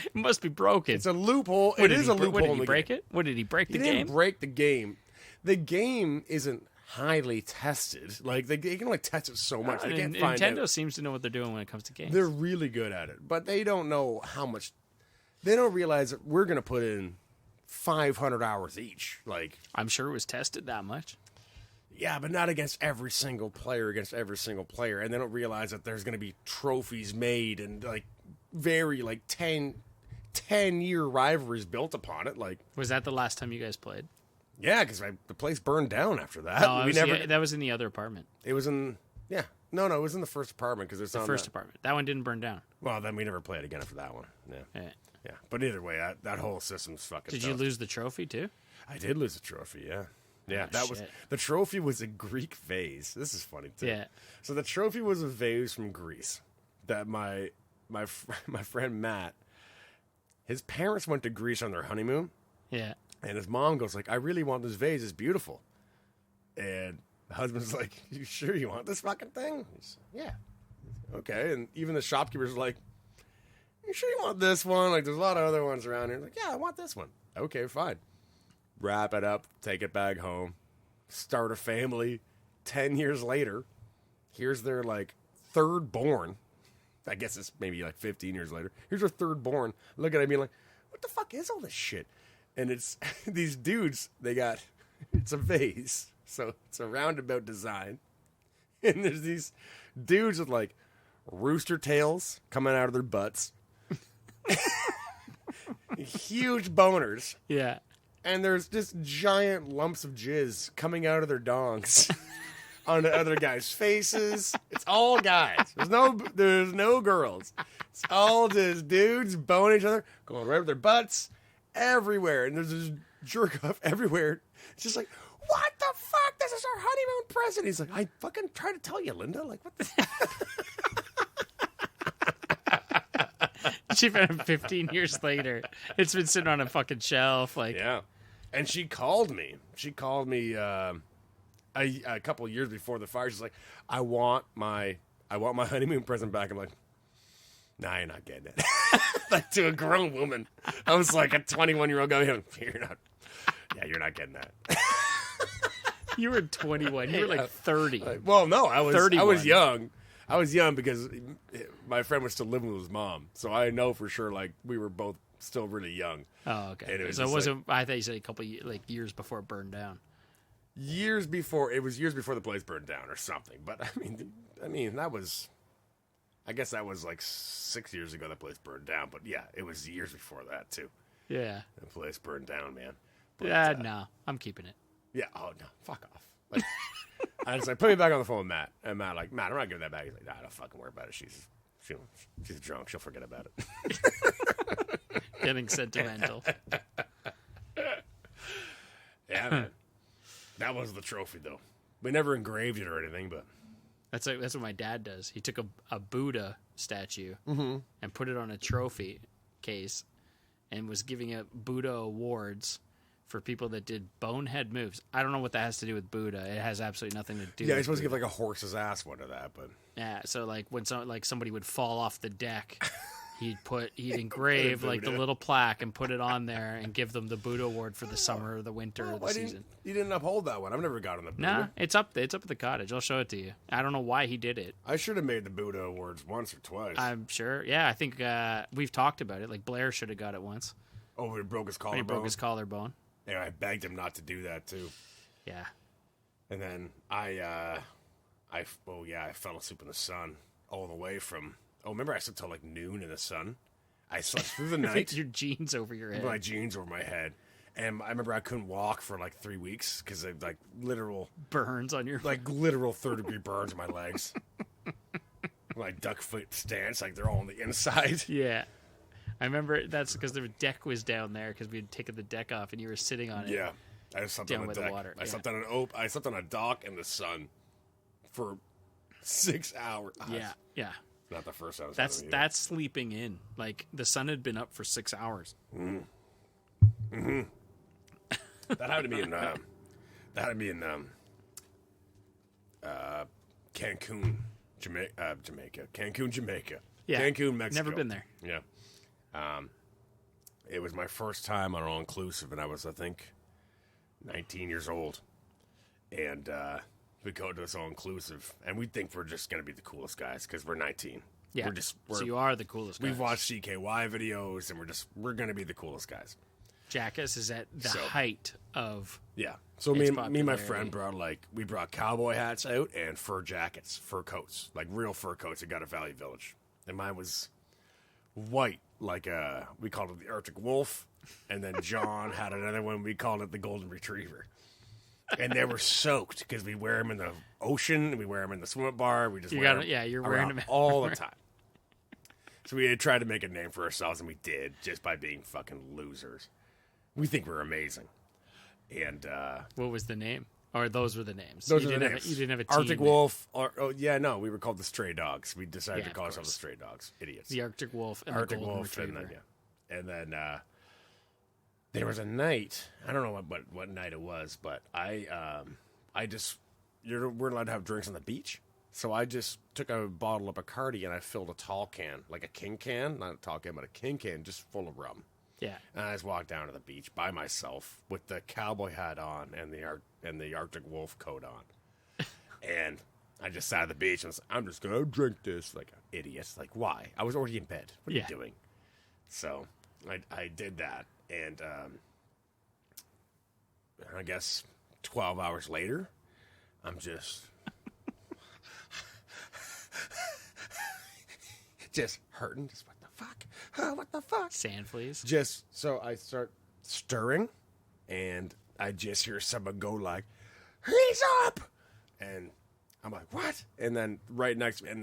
It must be broken. It's a loophole. It is a loophole. What, did he break it? What, did he break the game? He didn't break the game. The game isn't highly tested. Like, they can only test it so much. They can't find out. Nintendo seems to know what they're doing when it comes to games. They're really good at it. But they don't know how much... They don't realize that we're going to put in 500 hours each. Like, I'm sure it was tested that much. Yeah, but not against every single player, and they don't realize that there's going to be trophies made and like very like 10-year rivalries built upon it. Like, was that the last time you guys played? Yeah, because the place burned down after that. No, that was in the other apartment. It was in it was in the first apartment because it's the first apartment. That one didn't burn down. Well, then we never played again after that one. Yeah. But either way, that whole system's fucking. Did you lose the trophy too? I did lose the trophy. Yeah. Yeah, was the trophy was a Greek vase. This is funny too. Yeah. So the trophy was a vase from Greece that my friend Matt, his parents went to Greece on their honeymoon. Yeah. And his mom goes like, "I really want this vase. It's beautiful." And the husband's like, "You sure you want this fucking thing?" He's like, "Yeah." Okay. And even the shopkeeper's like, "You sure you want this one? Like, there's a lot of other ones around here." He's like, "Yeah, I want this one." Okay, fine. Wrap it up, take it back home, start a family. 10 years later, here's their, like, third born. I guess it's maybe, like, 15 years later. Here's their third born. Look at it being like, what the fuck is all this shit? And it's these dudes, it's a vase. So it's a roundabout design. And there's these dudes with, like, rooster tails coming out of their butts. Huge boners. Yeah. And there's just giant lumps of jizz coming out of their dongs onto other guys' faces. It's all guys. There's no girls. It's all just dudes boning each other, going right with their butts everywhere. And there's this jerk off everywhere. It's just like, what the fuck? This is our honeymoon present. He's like, I fucking tried to tell you, Linda. Like, what the She found it 15 years later. It's been sitting on a fucking shelf. Like, yeah. And she called me. A couple of years before the fire. She's like, I want my honeymoon present back. I'm like, nah, you're not getting it. Like, to a grown woman. I was like a 21-year-old guy. You're not getting that. You were 21. You were like 30. Well, no, I was 31. I was young. I was young because my friend was still living with his mom. So I know for sure, like, we were both still really young. Oh, okay. And So it wasn't, I thought you said a couple years before it burned down. Years before the place burned down or something. But I mean that was, I guess that was like 6 years ago the place burned down. But yeah, it was years before that too. Yeah. The place burned down, man. But, no, I'm keeping it. Yeah. Oh no, fuck off. Like, I was like, put me back on the phone with Matt. And Matt, like, Matt, I'm not giving that back. He's like, nah, don't fucking worry about it. She's drunk. She'll forget about it. Getting sentimental. Yeah, man. That was the trophy, though. We never engraved it or anything, but that's what my dad does. He took a Buddha statue and put it on a trophy case and was giving out Buddha awards for people that did bonehead moves. I don't know what that has to do with Buddha. It has absolutely nothing to do with yeah, he's supposed Buddha. to give, like, a horse's ass one to that, but... Yeah, so, like, when somebody would fall off the deck... He'd engrave like the little plaque and put it on there and give them the Buddha award for the summer or the winter or the season. You didn't uphold that one. I've never gotten the Buddha. Nah, it's up at the cottage. I'll show it to you. I don't know why he did it. I should have made the Buddha awards once or twice. I'm sure. Yeah, I think we've talked about it. Like Blair should have got it once. Oh, he broke his collarbone? He broke his collarbone. Yeah, I begged him not to do that too. Yeah. And then I fell asleep in the sun all the way from. Oh, remember I slept till like noon in the sun. I slept through the night. Your jeans over your head. My jeans over my head. And I remember I couldn't walk for like 3 weeks because of like literal burns on your literal 3rd-degree burns on my legs. Like duck foot stance, like they're all on the inside. Yeah. I remember that's because the deck was down there because we had taken the deck off and you were sitting on it. Yeah. I slept down on the by deck. The water. I slept on a dock in the sun for 6 hours. Yeah. Yeah. Not the first time. That's sleeping in. Like the sun had been up for 6 hours. Mm-hmm. That had to be in. Cancun, Jamaica. Cancun, Jamaica. Yeah. Cancun, Mexico. Never been there. Yeah. it was my first time on all inclusive, and I was, I think, 19 years old, and we go to this all inclusive, and we think we're just gonna be the coolest guys because we're 19. Yeah. So you are the coolest guys. We've watched CKY videos, and we're gonna be the coolest guys. Jackass is at the height of So me and my friend brought cowboy hats out and fur jackets, fur coats, like real fur coats that got at Valley Village, and mine was white, like we called it the Arctic Wolf, and then John had another one, we called it the Golden Retriever, and they were soaked because we wear them in the ocean, we wear them in the swim bar, we just you're wearing them all the time. So we had tried to make a name for ourselves, and we did just by being fucking losers. We think we're amazing. And what was the name? Or those were the names? Those were the names. You didn't have a team Arctic Wolf. We were called the Stray Dogs. We decided to call ourselves the Stray Dogs. Idiots. The Arctic Wolf and the Golden Retriever. And then there was a night. I don't know what night it was, but we're allowed to have drinks on the beach. So I just took a bottle of Bacardi and I filled a tall can, like a king can, not a tall can, but a king can, just full of rum. Yeah. And I just walked down to the beach by myself with the cowboy hat on and the Arctic Wolf coat on. And I just sat at the beach and was like, I'm just going to drink this like an idiot. Like, why? I was already in bed. What are you doing? So I did that. And I guess 12 hours later, I'm just hurting. Just what the fuck? Oh, what the fuck? Sand fleas. Just so I start stirring, and I just hear someone go like, "He's up!" And I'm like, "What?" And then right next to me, and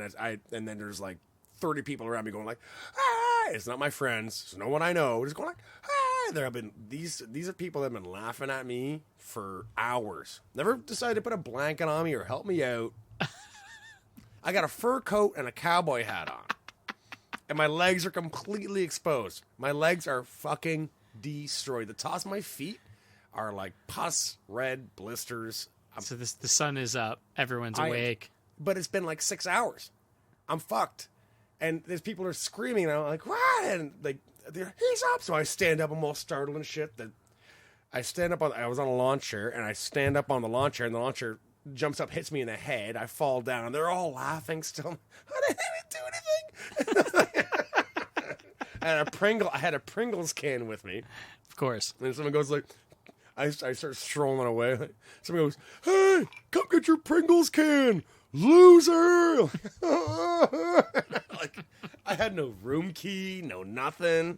then there's like 30 people around me going like, "Ah!" It's not my friends. It's no one I know. Just going like, "Ah!" There have been these are people that have been laughing at me for hours. Never decided to put a blanket on me or help me out. I got a fur coat and a cowboy hat on. And my legs are completely exposed. My legs are fucking destroyed. The tops of my feet are like pus, red blisters. So the sun is up. Everyone's awake. But it's been like 6 hours. I'm fucked. And there's people are screaming. And I'm like, what? And he's up. So I stand up. I'm all startled and shit. I was on a lawn chair. And I stand up on the lawn chair. And the lawn chair jumps up, hits me in the head. I fall down. And they're all laughing still. I didn't do anything. I had a Pringles can with me. Of course. And someone goes like, I start strolling away. Someone goes, "Hey, come get your Pringles can, loser!" Like, I had no room key, no nothing.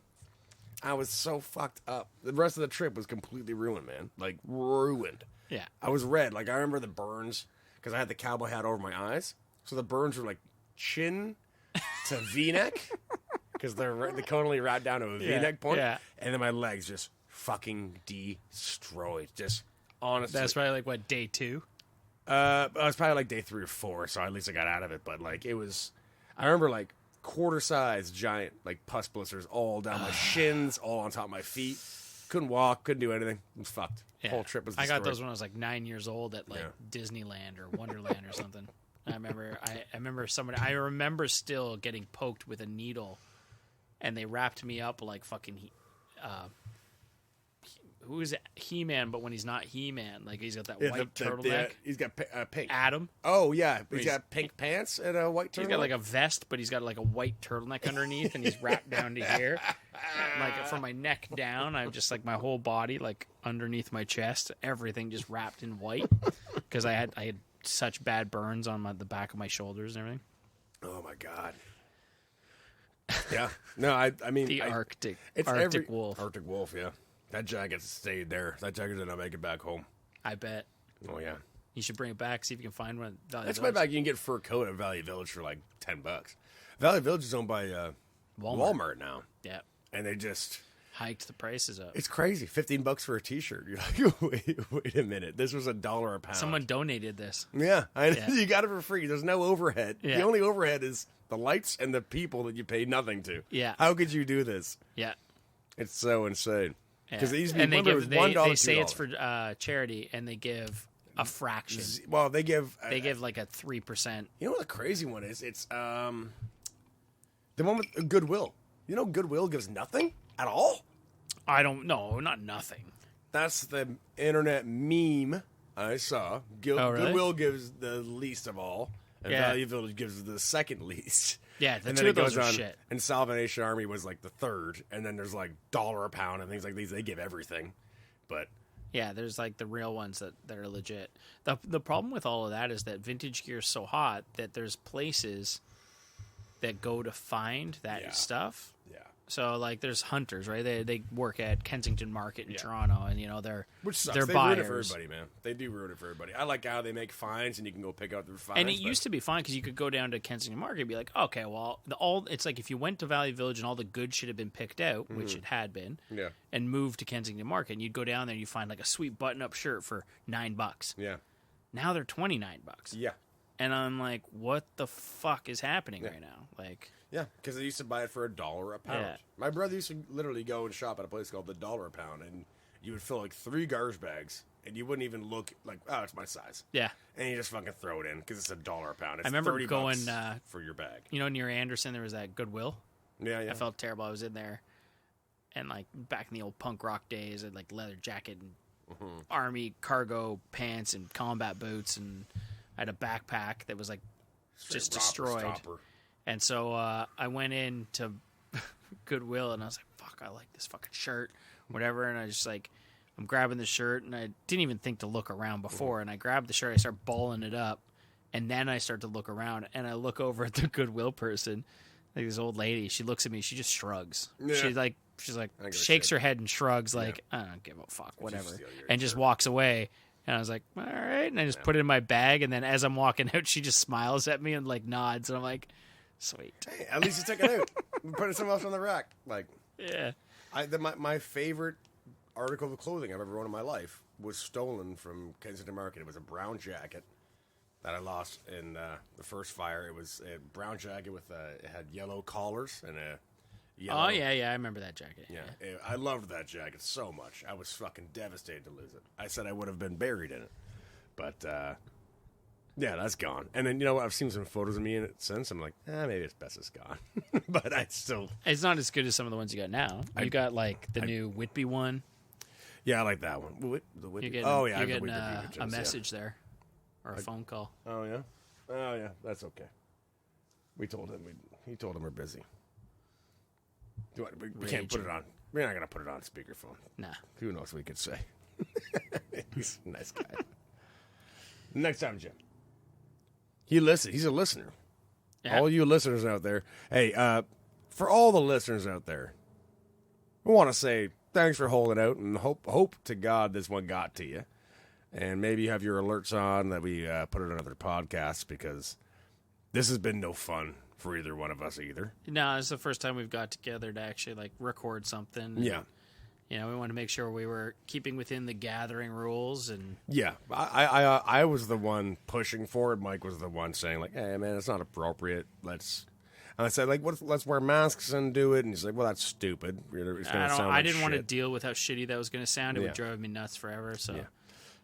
I was so fucked up. The rest of the trip was completely ruined, man. Like, ruined. Yeah. I was red. Like, I remember the burns because I had the cowboy hat over my eyes. So the burns were like chin to V-neck because they can only wrap down to a V-neck point. Yeah. And then my legs just fucking destroyed. Just honestly. That's probably like what, day 2? It was probably like day 3 or 4, so at least I got out of it. But like it was, I remember like quarter-size giant like pus blisters all down my shins, all on top of my feet. Couldn't walk, couldn't do anything. I was fucked. Yeah. Whole trip was destroyed. I got those when I was like 9 years old at like Disneyland or Wonderland or something. I remember still getting poked with a needle, and they wrapped me up like fucking who is it? He-Man, but when he's not He-Man, like he's got that white turtleneck. He's got pink. Adam. Oh yeah, he's got pink pants and a white turtleneck. He's got like a vest, but he's got like a white turtleneck underneath, and he's wrapped down to here. Like from my neck down, I'm just like my whole body, like underneath my chest, everything just wrapped in white because I had such bad burns on the back of my shoulders and everything. Oh my god. Yeah. No, I mean the Arctic Wolf. Arctic Wolf, yeah. That jacket stayed there. That jacket did not make it back home. I bet. Oh yeah. You should bring it back, see if you can find one. That's my bag. You can get a fur coat at Valley Village for like $10. Valley Village is owned by Walmart now. Yeah. And they just hiked the prices up. It's crazy. $15 for a T-shirt. You're like, wait a minute. This was $1 a pound. Someone donated this. Yeah, you got it for free. There's no overhead. Yeah. The only overhead is the lights and the people that you pay nothing to. Yeah. How could you do this? Yeah. It's so insane. Because yeah. it used to be $1, they say it's for charity, and they give a fraction. Well, they give like a 3%. You know what the crazy one is? It's the one with Goodwill. You know, Goodwill gives nothing at all. I don't know, not nothing. That's the internet meme I saw. Oh, really? Goodwill gives the least of all, and Yeah. Value Village gives the second least. Yeah, the And two then of those it goes are on, shit. and Salvation Army was like the third, and then there's like $1 a pound and things like these. They give everything, but Yeah, there's like the real ones that are legit. The problem with all of that is that vintage gear is so hot that there's places that go to find that Yeah. stuff. yeah, So like there's hunters, right? They work at Kensington Market in Toronto, and they're which sucks. they're They buyers. ruin it for everybody, man. They do ruin it for everybody. I like how they make finds, and you can go pick out their finds. And it used to be fine because you could go down to Kensington Market and be like, okay, well, it's like if you went to Value Village and all the goods should have been picked out, which it had been, yeah, and moved to Kensington Market, and you'd go down there and you find like a sweet button-up shirt for $9. yeah, Now they're $29. yeah. And I'm like, what the fuck is happening right now? Like, Yeah, because they used to buy it for $1 a pound. Yeah. My brother used to literally go and shop at a place called the $1 a pound, and you would fill like 3 garbage bags, and you wouldn't even look like, oh, it's my size. yeah. And you just fucking throw it in because it's $1 a pound. It's I remember 30 going, bucks for your bag. Near Anderson, there was that Goodwill. Yeah, yeah. I felt terrible. I was in there, and like back in the old punk rock days, I had like leather jacket and army cargo pants and combat boots, and I had a backpack that was like just destroyed. Stopper. And so I went in to Goodwill, and I was like, fuck, I like this fucking shirt, whatever. And I just like, I'm grabbing the shirt, and I didn't even think to look around before. And I grabbed the shirt, I start balling it up, and then I start to look around, and I look over at the Goodwill person, like this old lady. She looks at me, she just shrugs. Yeah. She's like, shakes her head and shrugs, like, I don't give a fuck, whatever, steal your and just shirt. walks away. And I was like, all right. And I just put it in my bag. And then as I'm walking out, she just smiles at me and like nods. And I'm like, sweet. Hey, at least you took it out. Put it somewhere else on the rack. Like, Yeah. my favorite article of clothing I've ever worn in my life was stolen from Kensington Market. It was a brown jacket that I lost in the first fire. It was a brown jacket with it had yellow collars and a yellow. Oh, yeah. I remember that jacket. Yeah, I loved that jacket so much. I was fucking devastated to lose it. I said I would have been buried in it, but yeah, that's gone. And then I've seen some photos of me in it since. I'm like, maybe it's best it's gone. But I still, It's not as good as some of the ones you got now. You got like the new Whitby one. yeah, I like that one. The Whitby. You're getting, oh yeah, you're the getting Whitby a Beavertons, message there or a phone call. Yeah. Oh yeah, that's okay. He told him we're busy. We can't put it on. We're not gonna put it on speakerphone. Nah. Who knows what we could say? He's a nice guy. Next time, Jim. He's a listener. Yeah. All you listeners out there. Hey, for all the listeners out there, we want to say thanks for holding out, and hope to God this one got to you. And maybe you have your alerts on that we put it on other podcasts, because this has been no fun for either one of us either. No, it's the first time we've got together to actually like record something. Yeah. We want to make sure we were keeping within the gathering rules, and Yeah, I was the one pushing for it. Mike was the one saying like, "Hey, man, it's not appropriate. Let's." And I said like, let's wear masks and do it." And he's like, "Well, that's stupid. It's gonna sound like I didn't want to shit." deal with how shitty that was going to sound. It Yeah. would drive me nuts forever. So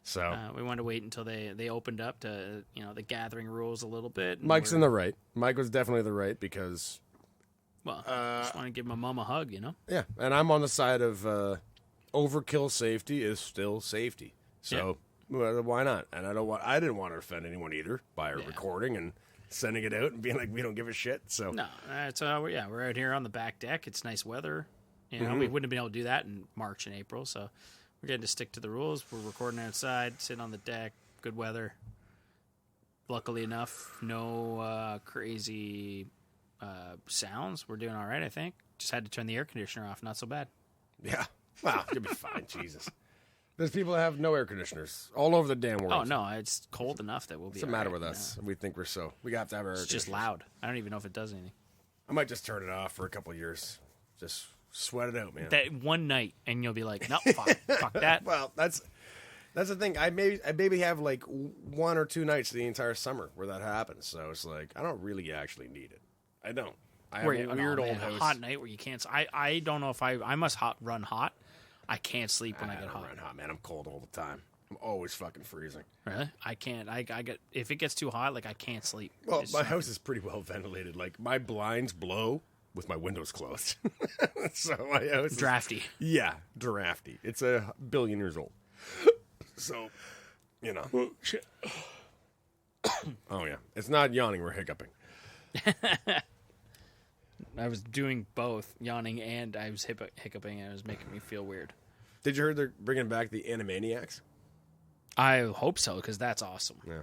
So we wanted to wait until they opened up to the gathering rules a little bit. and Mike's we're- in the right. Mike was definitely the right because Well, just want to give my mom a hug, yeah, and I'm on the side of overkill safety is still safety. So well, why not? And I didn't want to offend anyone either by recording and sending it out and being like, we don't give a shit. So No, we're out here on the back deck. It's nice weather. We wouldn't have been able to do that in March and April, so we're getting to stick to the rules. We're recording outside, sitting on the deck, good weather. Luckily enough, no crazy sounds. We're doing all right, I think. Just had to turn the air conditioner off. Not so bad. yeah, well, you'll be fine. Jesus, there's people that have no air conditioners all over the damn world. Oh no, it's cold enough that we'll be. What's the matter with us? We think we're so. We have to have our air It's just conditioners. loud. I don't even know if it does anything. I might just turn it off for a couple of years. Just sweat it out, man. That one night, and you'll be like, no, fuck that. Well, that's the thing. I maybe have like 1 or 2 nights the entire summer where that happens. So it's like I don't really actually need it. I don't. I have a weird old A house. hot night where you can't. I don't know if I must run hot. I can't sleep when I get don't hot. run hot, man. I'm cold all the time. I'm always fucking freezing. Really? I can't. I get if it gets too hot, like I can't sleep. Well, It's my not- house is pretty well ventilated. Like my blinds blow with my windows closed. So my house is, Drafty. yeah, drafty. It's a billion years old. So, you know. Oh, shit. Oh, yeah. It's not yawning, we're hiccuping. I was doing both, yawning and I was hiccuping, and it was making me feel weird. Did you hear they're bringing back the Animaniacs? I hope so, because that's awesome. Yeah.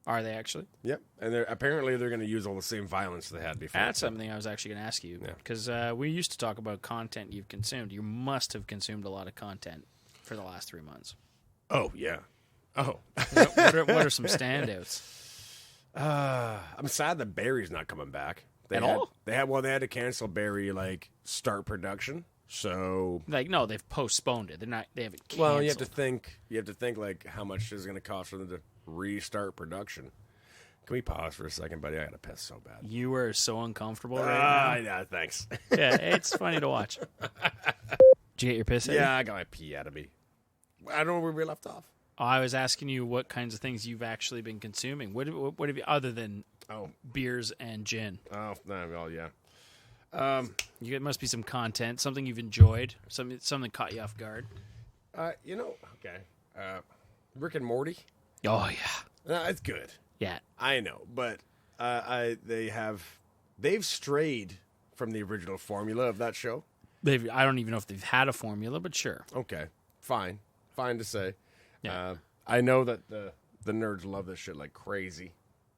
Are they actually? Yep. And apparently they're going to use all the same violence they had before. That's something I was actually going to ask you. Because we used to talk about content you've consumed. You must have consumed a lot of content for the last 3 months. Oh, yeah. Oh. What are some standouts? I'm sad that Barry's not coming back. All? They had to cancel Barry, start production. So No, they've postponed it. They haven't canceled. Well, you have to think how much is it going to cost for them to restart production. Can we pause for a second, buddy? I got to piss so bad. You are so uncomfortable right now. Yeah, thanks. Yeah, it's funny to watch. Did you get your piss out? Yeah, I got my pee out of me. I don't know where we left off. Oh, I was asking you what kinds of things you've actually been consuming. What have you, other than beers and gin? Oh, well, yeah. It must be some content, something you've enjoyed, something caught you off guard. Okay. Rick and Morty. Oh yeah, It's good. yeah. I know, but they've strayed from the original formula of that show. I don't even know if they've had a formula, but sure. Okay, fine to say. Yeah. I know that the nerds love this shit like crazy,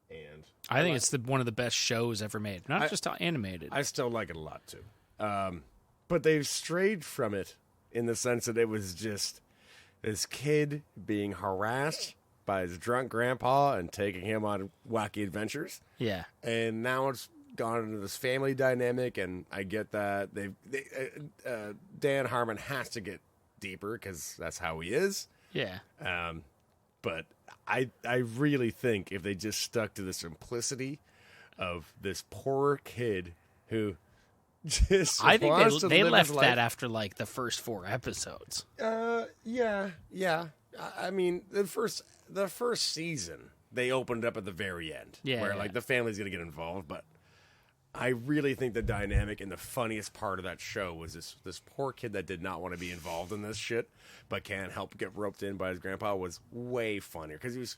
and I think it's one of the best shows ever made. Not just animated. I still like it a lot too. But they've strayed from it in the sense that it was just this kid being harassed by his drunk grandpa and taking him on wacky adventures. Yeah. And now it's gone into this family dynamic, and I get that Dan Harmon has to get deeper because that's how he is. Yeah. But I really think if they just stuck to the simplicity of this poor kid who just I think wants to they live left his that life. after the first 4 episodes. Yeah. I mean, the first season they opened up at the very end, where the family's gonna get involved. But I really think the dynamic and the funniest part of that show was this poor kid that did not want to be involved in this shit, but can't help get roped in by his grandpa was way funnier because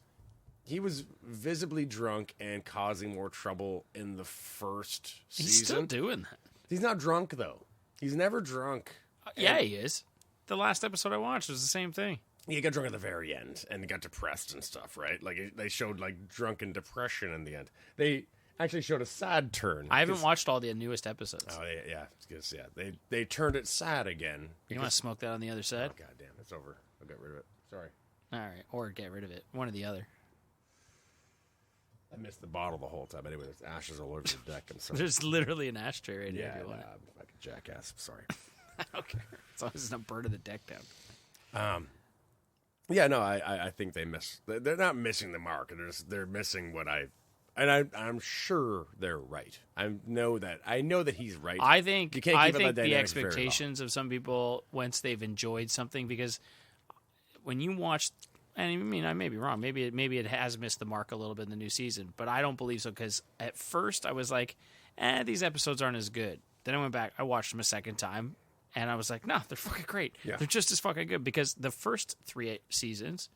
he was visibly drunk and causing more trouble in the first season. He's still doing that. He's not drunk though. He's never drunk. Yeah, he is. The last episode I watched was the same thing. He got drunk at the very end and got depressed and stuff, right? They showed drunken depression in the end. They actually showed a sad turn. I haven't watched all the newest episodes. Oh yeah. They turned it sad again. You want to smoke that on the other side? Oh god damn, it's over. I'll get rid of it. Sorry. All right, or get rid of it. One or the other. I missed the bottle the whole time. Anyway, there's ashes all over the deck. I'm sorry. There's literally an ashtray right here. Yeah, if you want I'm like a jackass. Sorry. Okay. As long as it's not burning the deck down. Yeah, no, I think they miss. They're not missing the mark. They're missing what I'm sure they're right. I know that he's right. I think you can't keep up that the dynamic very long. expectations of some people once they've enjoyed something, because when you watch, and I mean, I may be wrong. Maybe it has missed the mark a little bit in the new season, but I don't believe so, because at first I was like, these episodes aren't as good. Then I went back, I watched them a second time, and I was like, no, they're fucking great. Yeah. They're just as fucking good, because the first 3 seasons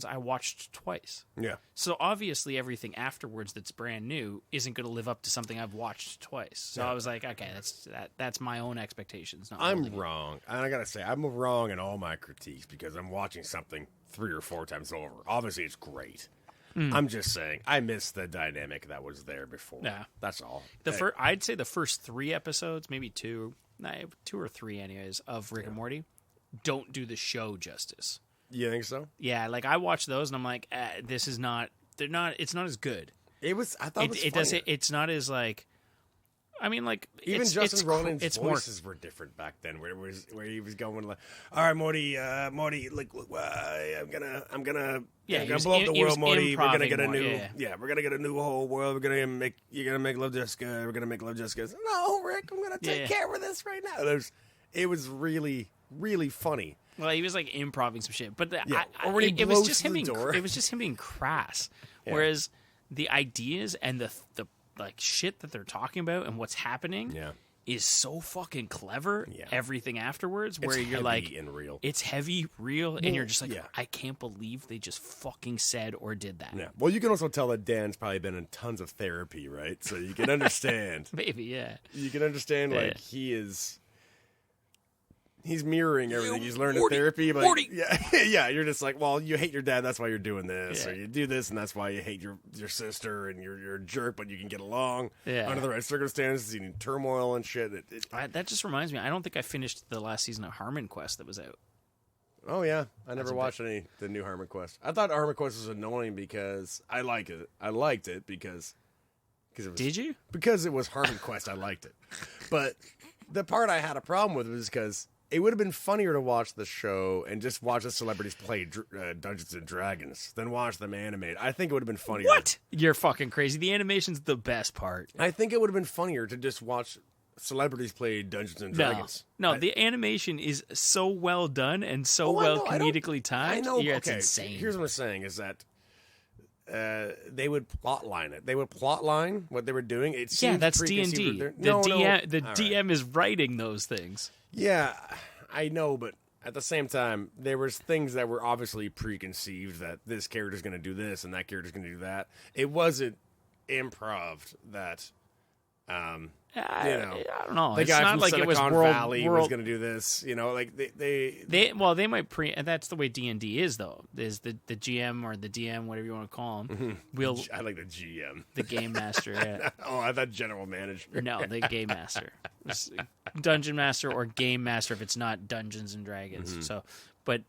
I watched twice. Yeah. So obviously everything afterwards that's brand new isn't going to live up to something I've watched twice. So I was like, okay, that's my own expectations. I'm wrong. And I got to say, I'm wrong in all my critiques because I'm watching something 3 or 4 times over. Obviously, it's great. I'm just saying, I missed the dynamic that was there before. Yeah. That's all. I'd say the first 3 episodes, maybe 2 or 3 anyways, of Rick and Morty don't do the show justice. You think so? Yeah, I watch those and I'm like, this is not. It's not as good. It was. I thought it was. It's not as I mean, even Justin Roiland's voices were different back then. Where he was going all right, Morty, I'm gonna blow up the world, Morty. We're gonna get a new, we're gonna get a new whole world. You're gonna make love Jessica. We're gonna make love Jessica. No, Rick, I'm gonna take care of this right now. It was really, really funny. Well, he was improvising some shit, but it was just him being, it was just him being crass. Yeah. Whereas the ideas and the like shit that they're talking about and what's happening is so fucking clever. Yeah. Everything afterwards, where It's you're heavy like, and real. it's heavy, real, and you're just like, I can't believe they just fucking said or did that. Yeah. Well, you can also tell that Dan's probably been in tons of therapy, right? So you can understand. Maybe, yeah. You can understand, like, he's mirroring everything he's learned in therapy. But yeah, you're just like, well, you hate your dad, that's why you're doing this. Or you do this, and that's why you hate your sister, and you're a jerk, but you can get along under the right circumstances. You need turmoil and shit. That just reminds me, I don't think I finished the last season of Harmon Quest that was out. Oh, yeah. I never watched the new Harmon Quest. I thought Harmon Quest was annoying because I liked it because it was... Did you? Because it was Harmon Quest, I liked it. But the part I had a problem with was because it would have been funnier to watch the show and just watch the celebrities play Dungeons and Dragons than watch them animate. I think it would have been funnier. What? You're fucking crazy. The animation's the best part. I think it would have been funnier to just watch celebrities play Dungeons and Dragons. No, the animation is so well done and so comedically timed. I know. It's insane. Here's what I'm saying is that they would plotline it. They would plotline what they were doing. That's D&D. The DM is writing those things. Yeah, I know, but at the same time, there was things that were obviously preconceived that this character's going to do this and that character's going to do that. It wasn't improv that, I don't know. The it's guy not from like Silicon it was Valley was going to do this. Like they might and that's the way D&D is though. Is the GM or the DM, whatever you want to call him, I like the GM, the game master. Yeah. Oh, I thought general manager. No, the game master, dungeon master or game master if it's not Dungeons and Dragons. So, but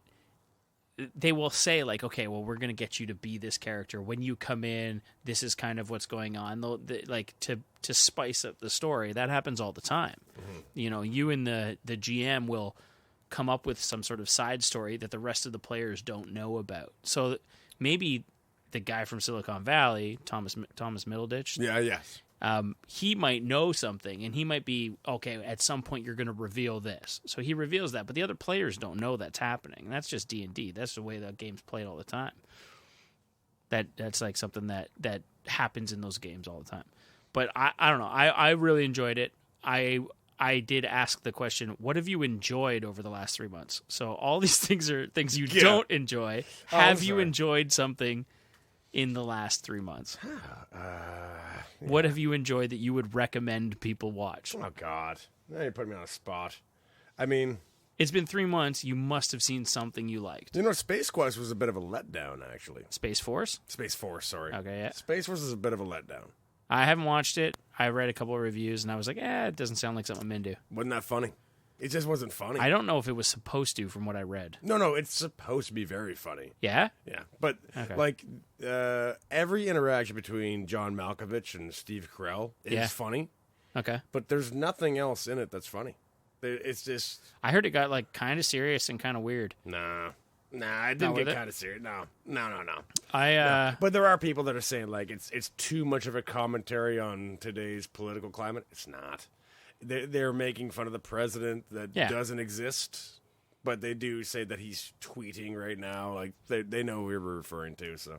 they will say like, okay, well, we're going to get you to be this character when you come in. This is kind of what's going on. Like to spice up the story. That happens all the time. You know, you and the GM will come up with some sort of side story that the rest of the players don't know about. So maybe the guy from Silicon Valley, Thomas Middleditch. Yeah. Yes. He might know something, and he might be, okay, at some point you're going to reveal this. So he reveals that, but the other players don't know that's happening. And that's just D&D. That's the way the game's played all the time. That's like something that happens in those games all the time. But I don't know. I really enjoyed it. I did ask the question, what have you enjoyed over the last 3 months? So all these things are things you don't enjoy. Have you enjoyed something in the last 3 months? What have you enjoyed that you would recommend people watch? Oh, God. Now you're putting me on a spot. I mean... It's been 3 months. You must have seen something you liked. You know, Space Quest was a bit of a letdown, actually. Space Force? Space Force, sorry. Okay, yeah. Space Force is a bit of a letdown. I haven't watched it. I read a couple of reviews, and I was like, it doesn't sound like something I'm into. Wasn't that funny? It just wasn't funny. I don't know if it was supposed to, from what I read. No, it's supposed to be very funny. Yeah? Yeah. But, every interaction between John Malkovich and Steve Carell is funny. Okay. But there's nothing else in it that's funny. It's just... I heard it got, kind of serious and kind of weird. Nah, it didn't get kind of serious. No. But there are people that are saying, it's too much of a commentary on today's political climate. It's not. They're making fun of the president that doesn't exist, but they do say that he's tweeting right now. Like they know who we're referring to. So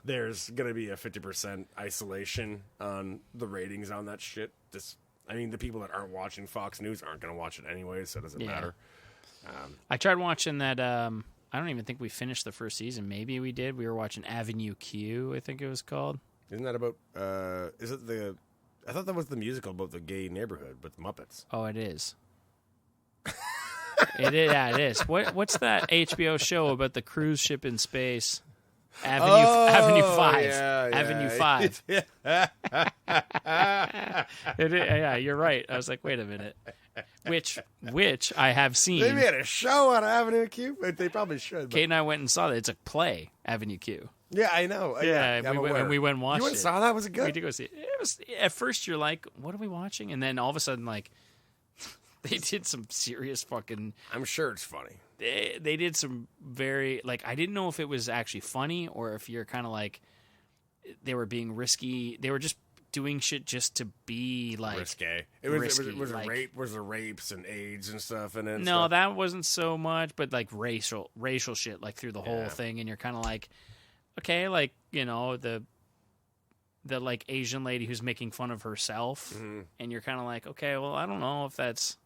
there's gonna be a 50% isolation on the ratings on that shit. The people that aren't watching Fox News aren't gonna watch it anyway, so it doesn't matter. I tried watching that. I don't even think we finished the first season. Maybe we did. We were watching Avenue Q, I think it was called. Isn't that about? Is it the? I thought that was the musical about the gay neighborhood with Muppets. Oh, it is. It is. Yeah, it is. What's that HBO show about the cruise ship in space? Avenue 5. Yeah, Avenue 5. Yeah, you're right. I was like, wait a minute. Which I have seen. They made a show on Avenue Q, but they probably should. Kate and I went and saw that. It's a play, Avenue Q. Yeah, I know. Yeah, we went and watched it. You went and saw that? Was it good? We did go see it. It was, at first you're like, what are we watching? And then all of a sudden, they did some serious fucking... I'm sure it's funny. They did some very... I didn't know if it was actually funny or if you're kind of they were being risky. They were just doing shit just to be risque. Risky. Was there rapes and AIDS and stuff in it? No, that wasn't so much, but racial shit through the whole thing, and you're kind of okay, the the like Asian lady who's making fun of herself, and you're kind of like, okay, well, I don't know if that's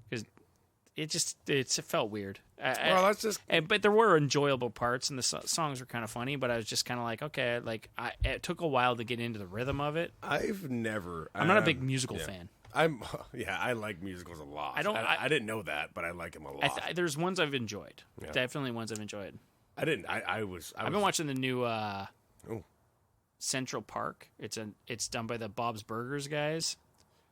because it felt weird. Well, that's just. But there were enjoyable parts, and the songs were kind of funny. But I was just kind of like, okay, like it took a while to get into the rhythm of it. I'm not a big musical fan. I like musicals a lot. I didn't know that, but I like them a lot. There's ones I've enjoyed. Yeah. Definitely ones I've enjoyed. I've been watching the new Central Park. It's done by the Bob's Burgers guys.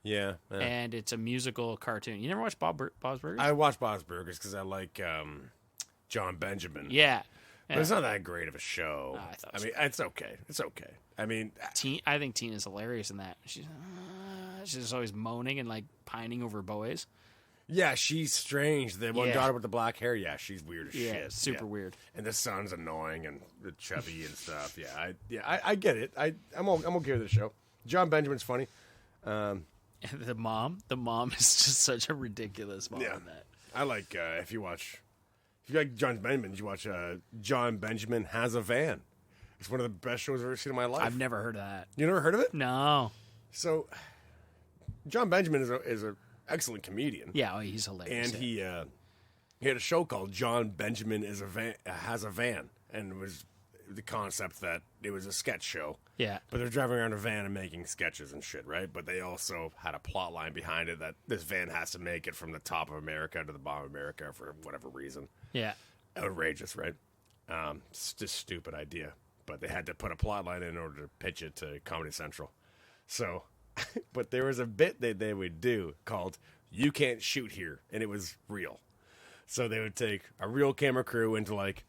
Yeah. And it's a musical cartoon. You never watched Bob's Burgers? I watch Bob's Burgers because I like John Benjamin. Yeah. But it's not that great of a show. I mean, it's okay. It's okay. I mean, I think Tina's hilarious in that. She's just always moaning and like pining over boys. Yeah, she's strange. The one daughter with the black hair, she's weird as shit. Yeah, super weird. And the son's annoying and chubby and stuff. I get it. I'm okay with the show. John Benjamin's funny. The mom is just such a ridiculous mom in that. I like if you like John Benjamin, you watch John Benjamin Has a Van. It's one of the best shows I've ever seen in my life. I've never heard of that. You never heard of it? No. So, John Benjamin is an excellent comedian. Yeah, he's hilarious. And he had a show called John Benjamin Has a Van, and it was the concept that it was a sketch show. Yeah. But they're driving around a van and making sketches and shit, right? But they also had a plot line behind it that this van has to make it from the top of America to the bottom of America for whatever reason. Yeah. Outrageous, right? It's just a stupid idea. But they had to put a plot line in order to pitch it to Comedy Central. So, but there was a bit that they would do called You Can't Shoot Here, and it was real. So they would take a real camera crew into like,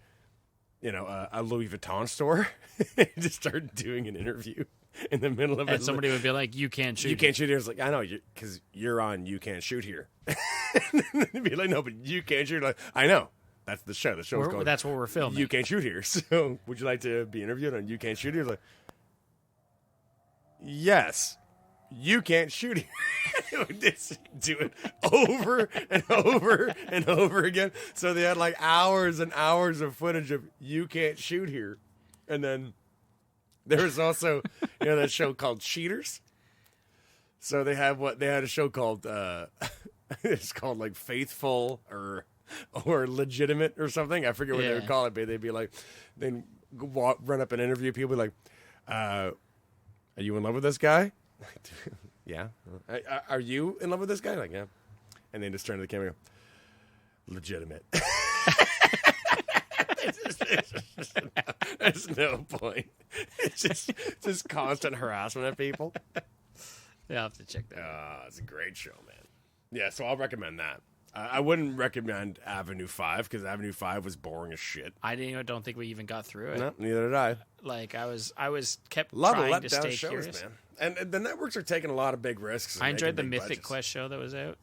a Louis Vuitton store and just start doing an interview in the middle of it. And somebody would be like, you can't shoot. You can't shoot here. It's like, I know, because you're on You Can't Shoot Here. And then they'd be like, no, but you can't shoot. Like, I know. That's the show. The show's called That's what we're filming. You Can't Shoot Here. So would you like to be interviewed on You Can't Shoot Here? Like, yes. You can't shoot here. Just do it over and over and over again. So they had like hours and hours of footage of You Can't Shoot Here. And then there was also, that show called Cheaters. So they had a show called, it's called like Faithful or Legitimate or something. I forget what they would call it, but they'd be like, they'd run up and interview people like, are you in love with this guy? Yeah. Are you in love with this guy? Like, yeah. And then just turn to the camera and go, legitimate. There's no point. It's just constant harassment of people. Yeah, I'll have to check that out. It's a great show, man. Yeah, so I'll recommend that. I wouldn't recommend Avenue 5 because Avenue 5 was boring as shit. I don't think we even got through it. No, neither did I. Like I was kept trying to stay curious. Man. And the networks are taking a lot of big risks. I enjoyed the Mythic Quest show that was out.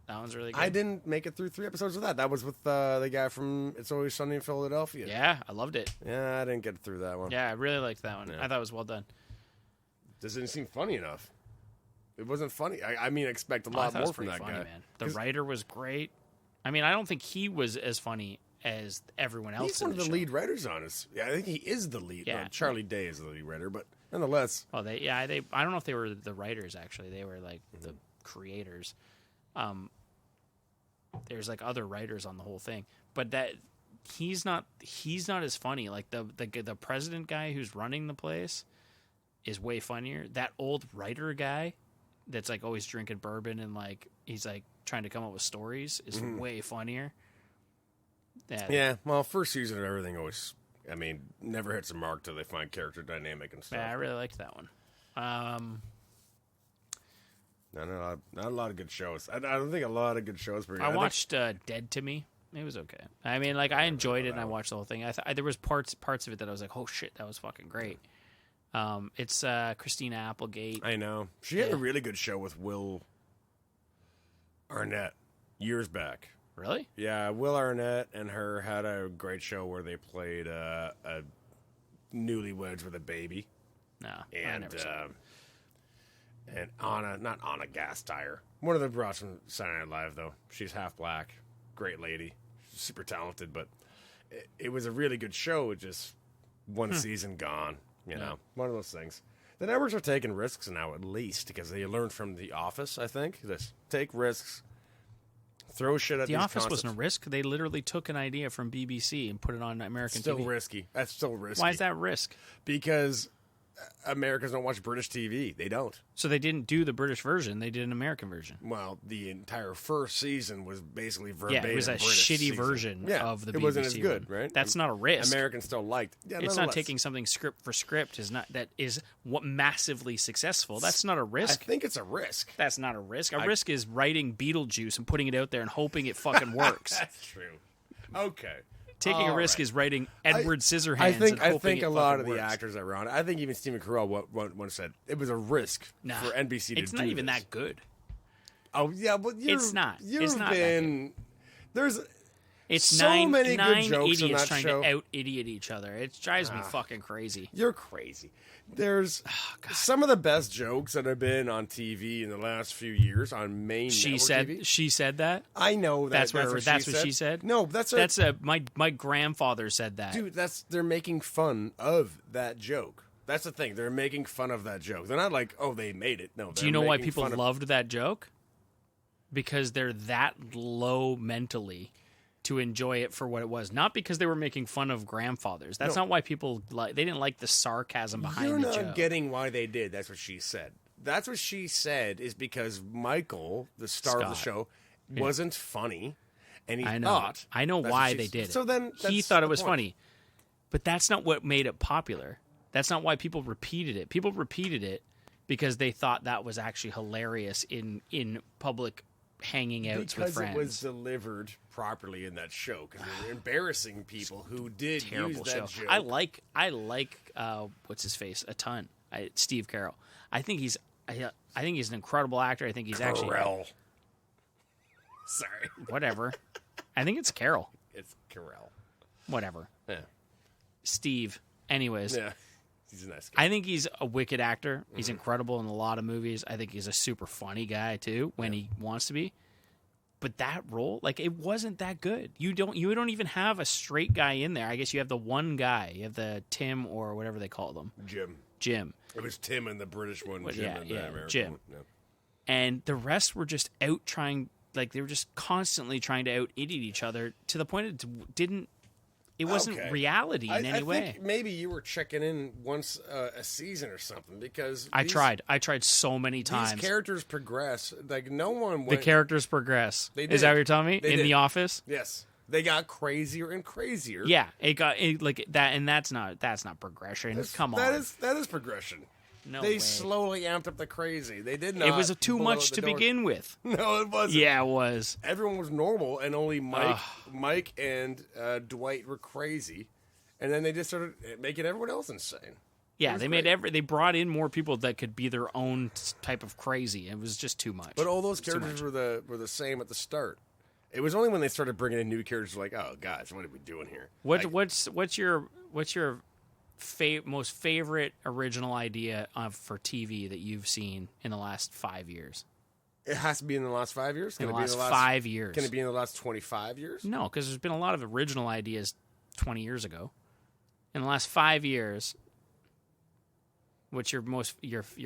That one's really good. I didn't make it through 3 episodes of that. That was with the guy from It's Always Sunny in Philadelphia. Yeah, I loved it. Yeah, I didn't get through that one. Yeah, I really liked that one. Yeah. I thought it was well done. Doesn't seem funny enough. It wasn't funny. I expect a lot more from that funny, guy. Man. The writer was great. I mean, I don't think he was as funny as everyone else. He's one of the lead writers on us. Yeah, I think he is the lead. Yeah. Charlie Day is the lead writer, but nonetheless. Well, I don't know if they were the writers actually. They were like the creators. There's like other writers on the whole thing, but that he's not as funny. Like the president guy who's running the place is way funnier. That old writer guy that's like always drinking bourbon and like he's like trying to come up with stories is way funnier. Yeah, well, first season of everything always, never hits a mark till they find character dynamic and stuff. Yeah, I really liked that one. No, not a lot of good shows. I don't think a lot of good shows. I watched Dead to Me. It was okay. I mean, like I enjoyed it and I watched the whole thing. There was parts of it that I was like, oh shit, that was fucking great. It's Christina Applegate. I know. She had a really good show with Will Arnett years back. Really? Yeah, Will Arnett and her had a great show where they played a newlyweds with a baby. No, and I never saw it. And not Anna Gasteyer. One of the broads from Saturday Night Live, though. She's half black. Great lady. Super talented, but it was a really good show. Just one season gone. You know, one of those things. The networks are taking risks now, at least, because they learned from The Office, I think. Just take risks, throw shit at The these Office concepts. wasn't a risk. They literally took an idea from BBC and put it on American Still TV. risky. That's still risky. Why is that risk? Because Americans don't watch British TV. They don't. So they didn't do the British version. They did an American version. Well, the entire first season was basically verbatim. Yeah, it was a British shitty season. version Yeah, of the BBC it wasn't as good, one. right? That's not a risk. Americans still liked. Yeah, It's not nonetheless. taking something script for script. That is what massively successful. That's not a I risk. think it's a risk. That's not a risk. A risk is writing Beetlejuice and putting it out there and hoping it fucking works. That's true. Okay. Taking a All risk right. is writing Edward Scissorhands. I and hoping think it a lot fucking of the works. actors that were on it, I think even Stephen Carell once said it was a risk Nah, for NBC to it's do not even this. that good. Oh yeah, but It's not. You've It's not that been there's It's so many good jokes on idiots that trying show. to out idiot each other. It drives me fucking crazy. You're crazy. There's Oh, some of the best jokes that have been on TV in the last few years on main She network said TV. she said that. I know that. That's what she said. No, that's My grandfather said that. dude. They're making fun of that joke. That's the thing. They're making fun of that joke. They're not like, oh, they made it. No. Do you know why people loved that joke? Because they're that low mentally to enjoy it for what it was, not because they were making fun of grandfathers. That's not why people they didn't like the sarcasm behind You're the not joke. getting why they did. That's what she said. That's what she said is because Michael, the star of the Scott. show, wasn't funny, and he I know. thought. I know that's why what she they said. did it. So then he that's thought the it was point. funny, but that's not what made it popular. That's not why people repeated it. People repeated it because they thought that was actually hilarious in public hanging outs with Because friends. it was delivered properly in that show. Because they were embarrassing people who did Terrible use that show. joke. I like what's his face a ton. Steve Carell. I think he's an incredible actor. I think he's actually Carell. Sorry, whatever. I think it's Carol. it's Carell. Whatever. Yeah, Steve. Anyways, yeah, he's a nice guy. I think he's a wicked actor. He's incredible in a lot of movies. I think he's a super funny guy too when he wants to be. But that role, it wasn't that good. You don't even have a straight guy in there. I guess you have the one guy. You have the Tim or whatever they call them. Jim. It was Tim and the British one. Well, Jim yeah, and the yeah, American Jim. one. Yeah. And the rest were just out trying, they were just constantly trying to out-idiot each other to the point it wasn't Okay. reality in any I way. think maybe you were checking in once a season or something because I tried so many times. These characters progress. Like no one. The characters progress. They Is did. that what you're telling me? They In did. The Office? Yes, they got crazier and crazier. Yeah, like that, and that's not progression. Come on, that is progression. no They way. slowly amped up the crazy. They did not. It was too blow much out the to door. begin with. No, it wasn't. Yeah, it was. Everyone was normal, and only Mike and Dwight were crazy, and then they just started making everyone else insane. Yeah, was they great. they brought in more people that could be their own type of crazy. It was just too much. But all those Too characters much. were the same at the start. It was only when they started bringing in new characters like, oh guys, what are we doing here? What's your most favorite original idea for TV that you've seen in the last 5 years? It has to be in the last 5 years. In Can the it be last in the last 5 years? Can it be in the last 25 years? No, because there's been a lot of original ideas 20 years ago. In the last 5 years, what's your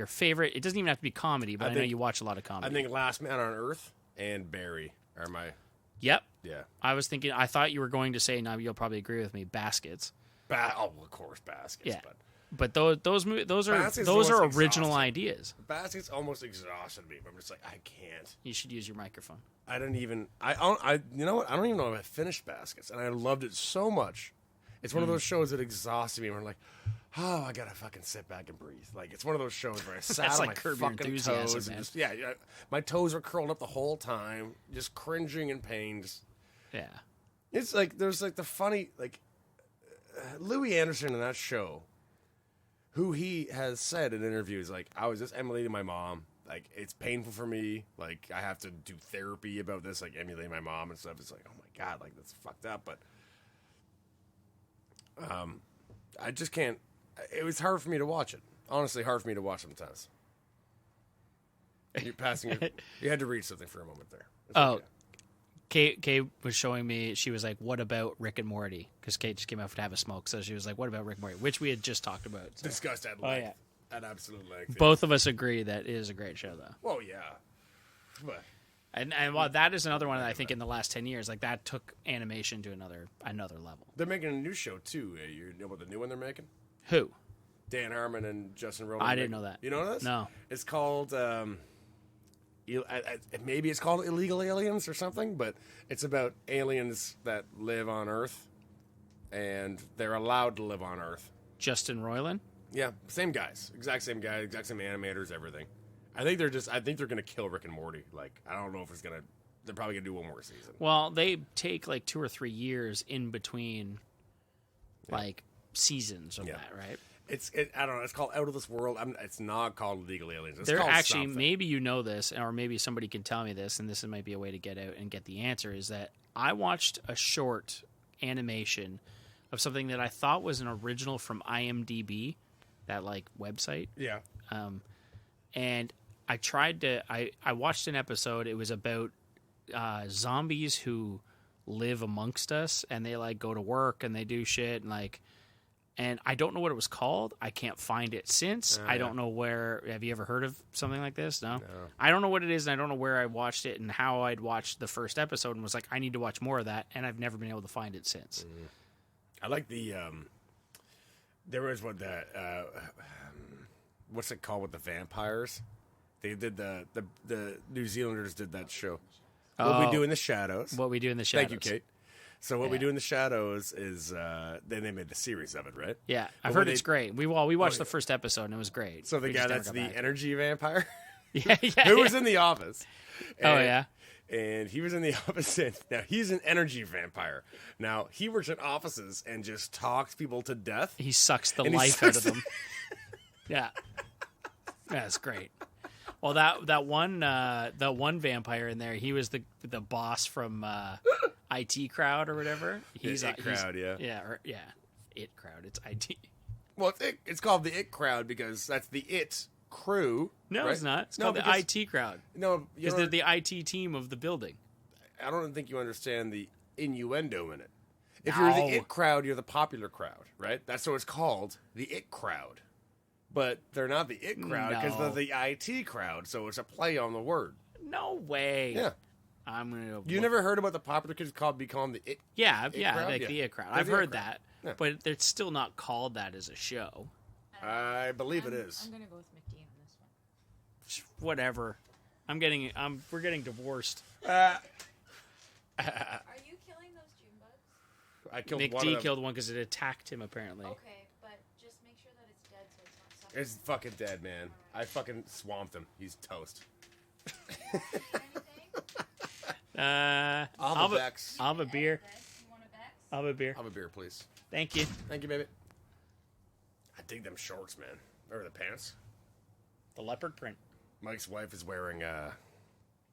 favorite? It doesn't even have to be comedy, but I know think- you watch a lot of comedy. I think Last Man on Earth and Barry are my Yep. yeah. I thought you were going to say, now you'll probably agree with me, Baskets. Oh, of course, Baskets. Yeah. But But those are Baskets those are almost original exhausting. ideas. Baskets almost exhausted me. But I'm just like, I can't. You should use your microphone. I don't even. You know what? I don't even know if I finished Baskets, and I loved it so much. It's one of those shows that exhausted me. Where I'm like, oh, I gotta fucking sit back and breathe. Like it's one of those shows where I sat That's on like my Curb Your fucking Enthusiasm, toes man. and just my toes were curled up the whole time, just cringing in pain. Just Yeah. it's like there's like the funny Louis Anderson in that show, who he has said in interviews like I was just emulating my mom. Like it's painful for me. Like I have to do therapy about this. Like emulating my mom and stuff. It's like oh my god, like that's fucked up. But I just can't. It was hard for me to watch it. Honestly, hard for me to watch sometimes. You're passing. You had to read something for a moment there. It's Oh, okay. Kay was showing me. She was like, "What about Rick and Morty?" Because Kate just came out to have a smoke, so she was like, "What about Rick and Morty?" Which we had just talked about. So. Discussed at Oh length. At absolute length. Both of us agree that it is a great show, though. Well, yeah. But And while that is another one that I think in the last 10 years, like that took animation to another level. they're making a new show, too. You know what the new one they're making? Who? Dan Harmon and Justin Roiland. I didn't know that. You know this? No. It's called, maybe it's called Illegal Aliens or something, but it's about aliens that live on Earth, and they're allowed to live on Earth. Justin Roiland? Yeah, same guys. Exact same guys, exact same animators, everything. I think they're going to kill Rick and Morty. Like, I don't know if it's going to, they're probably going to do one more season. Well, they take like 2 or 3 years in between, like, seasons of that, right? I don't know. It's called Out of This World. It's not called Illegal Aliens. It's They're called actually, something. maybe you know this, or maybe somebody can tell me this, and this might be a way to get out and get the answer, is that I watched a short animation of something that I thought was an original from IMDb, that, like, website. Yeah. And I tried to, I watched an episode. It was about zombies who live amongst us, and they, like, go to work, and they do shit, and, like, and I don't know what it was called. I can't find it since. I don't know where. Have you ever heard of something like this? No? I don't know what it is, and I don't know where I watched it and how I'd watched the first episode and was like, I need to watch more of that, and I've never been able to find it since. I like the, there was what's it called with the vampires? They did the New Zealanders did that show. What We Do in the Shadows. What We Do in the Shadows. Thank you, Kate. So What We Do in the Shadows is then they made the series of it, right? Yeah, I've heard it's great. We watched the first episode and it was great. So the guy that's the energy vampire, yeah, who was in The Office. And, and he was in The Office. And now he's an energy vampire. Now he works in offices and just talks people to death. He sucks the life out of them. Yeah, that's great. Well, that one vampire in there, he was the boss from IT Crowd or whatever. He's It Crowd, yeah. Yeah, It Crowd. It's IT. Well, it's called the It Crowd because that's the It crew. No, right? it's not. It's called the IT Crowd. No, because they're the IT team of the building. I don't think you understand the innuendo in it. If you're the It Crowd, you're the popular crowd, right? That's what it's called, the It Crowd. But they're not the It Crowd because they're the IT Crowd, so it's a play on the word. No way. Yeah. I'm gonna. You never heard about the popular kids become the It? Yeah, It Crowd? like the It Crowd. They're I've the heard It Crowd. that, but it's still not called that as a show. I believe it is. I'm gonna go with McD on this one. Whatever. We're getting divorced. Are you killing those Junebugs? I killed one of McD them. killed one because it attacked him. Apparently. Okay, but just make sure that it's dead so it's not suffering. It's fucking dead, man. I fucking swamped him. He's toast. Anything? I'll have a Bex. I'll have a beer. You want a Bex? I'll have a beer. I'll have a beer, please. Thank you. Thank you, baby. I dig them shorts, man. Or the pants. The leopard print. Mike's wife is wearing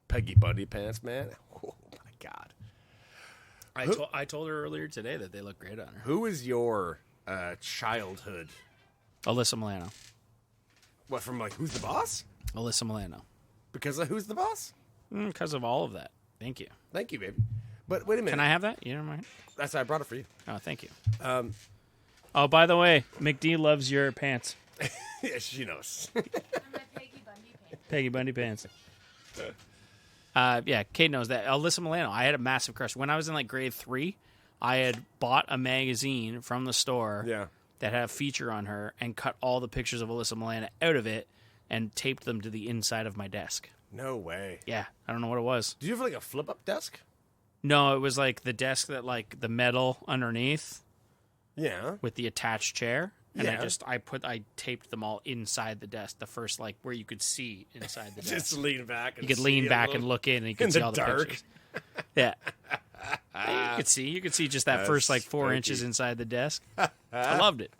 Peggy Bundy pants, man. Oh, my God. I told her earlier today that they look great on her. Who is your childhood? Alyssa Milano. What, from like Who's the Boss? Alyssa Milano. Because of Who's the Boss? Because of all of that. Thank you. Thank you, baby. But wait a minute. Can I have that? You don't mind? That's why I brought it for you. Oh, thank you. Oh, by the way, McD loves your pants. Yeah, she knows. And my Peggy Bundy pants. Peggy Bundy pants. Yeah, Kate knows that. Alyssa Milano, I had a massive crush. When I was in like grade 3, I had bought a magazine from the store Yeah. that had a feature on her and cut all the pictures of Alyssa Milano out of it and taped them to the inside of my desk. No way. Yeah, I don't know what it was. Do you have like a flip-up desk? No, it was like the desk that like the metal underneath Yeah. with the attached chair. And Yeah. I taped them all inside the desk, the first like where you could see inside the desk. Just lean back. And You could see lean a back little- and look in, and you could in see the all the dark. pictures. Yeah, you could see just that That's first like 4 spooky. inches inside the desk. I loved it.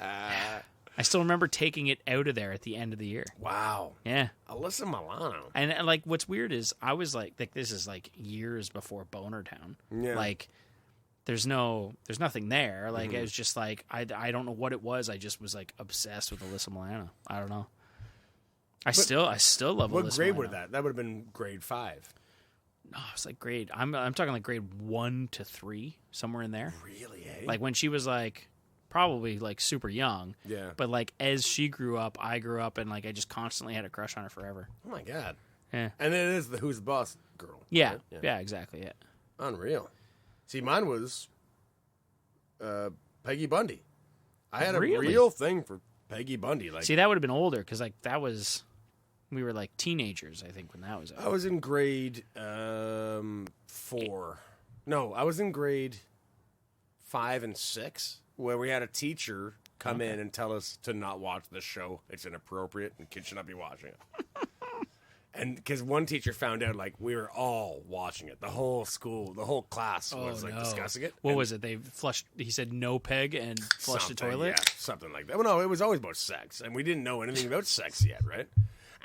I still remember taking it out of there at the end of the year. Wow. Yeah, Alyssa Milano. and like what's weird is I was like this is like years before Boner Town. Yeah. Like there's nothing there. Like it was just like I don't know what it was. I just was like obsessed with Alyssa Milano. I don't know. I still love What Alyssa grade Milano. would that? That would have been grade 5. No, it's like I'm talking like grade 1 to 3, somewhere in there. Really, eh? Like when she was like probably like super young. Yeah. But like as she grew up, I grew up, and like I just constantly had a crush on her forever. Oh my god. Yeah. And it is the Who's the Boss girl. Yeah. Right? Yeah. Exactly. Yeah. Unreal. See, mine was Peggy Bundy. I had a real thing for Peggy Bundy. Like, see, that would have been older because like that was, we were like teenagers, I think, when that was out. I was in grade 4. No, I was in grade 5 and 6, where we had a teacher come in and tell us to not watch this show. It's inappropriate, and kids should not be watching it. And because one teacher found out, like, we were all watching it. The whole school, the whole class was, like, discussing it. What was it? They flushed, he said no peg and flushed the toilet? Yeah, something like that. Well, no, it was always about sex, and we didn't know anything about sex yet, right?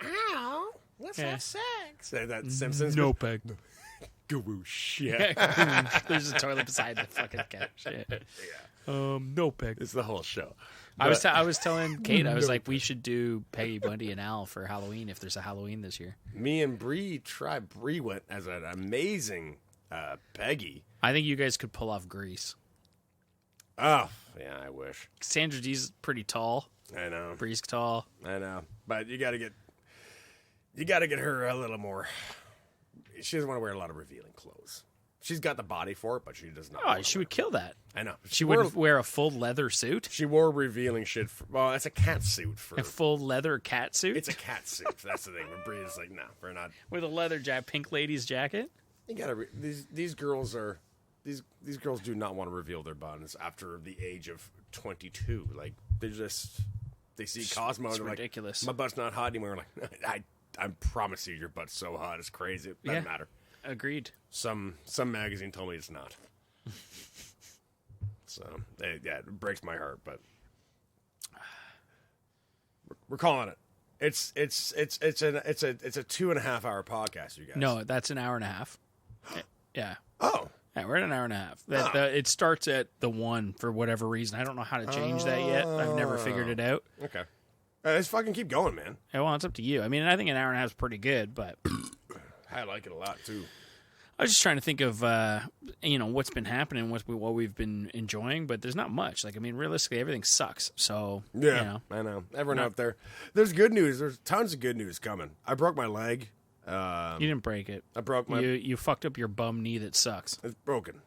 Ow, let's have sex. That Simpsons. No peg. Gawoosh. Yeah. There's a toilet beside the fucking couch. Yeah. No peg. It's the whole show. I was telling Kate, I was like, we should do Peggy Bundy and Al for Halloween if there's a Halloween this year. Me and Bree went as an amazing Peggy. I think you guys could pull off Grease. Oh, yeah, I wish. Sandra Dee's pretty tall. I know. Bree's tall. I know. But you gotta get her a little more. She doesn't want to wear a lot of revealing clothes. She's got the body for it, but she does not. Oh, she would kill that. I know. She would wear a full leather suit. She wore revealing shit. Well, it's a cat suit. A full leather cat suit? It's a cat suit. That's the thing. Bree is like, no, we're not. With a leather pink lady's jacket? You gotta. These girls are. These girls do not want to reveal their bodies after the age of 22. Like, they see Cosmo and they're ridiculous. Like, my butt's not hot anymore. Like, I promise you, your butt's so hot, it's crazy. It doesn't matter. Agreed. Some magazine told me it's not. So it breaks my heart, but we're calling it. It's a 2.5 hour podcast, you guys. No, that's an hour and a half. Yeah. Oh. Yeah, we're at an hour and a half. It starts at the 1 for whatever reason. I don't know how to change that yet. I've never figured it out. Okay. Let's fucking keep going, man. Yeah, well, it's up to you. I mean, I think an hour and a half is pretty good, but I like it a lot too. I was just trying to think of what's been happening, what we've been enjoying, but there's not much. Like, I mean, realistically, everything sucks. So yeah, I know. Everyone out there, there's good news. There's tons of good news coming. I broke my leg. You didn't break it. I broke my. You fucked up your bum knee that sucks. It's broken,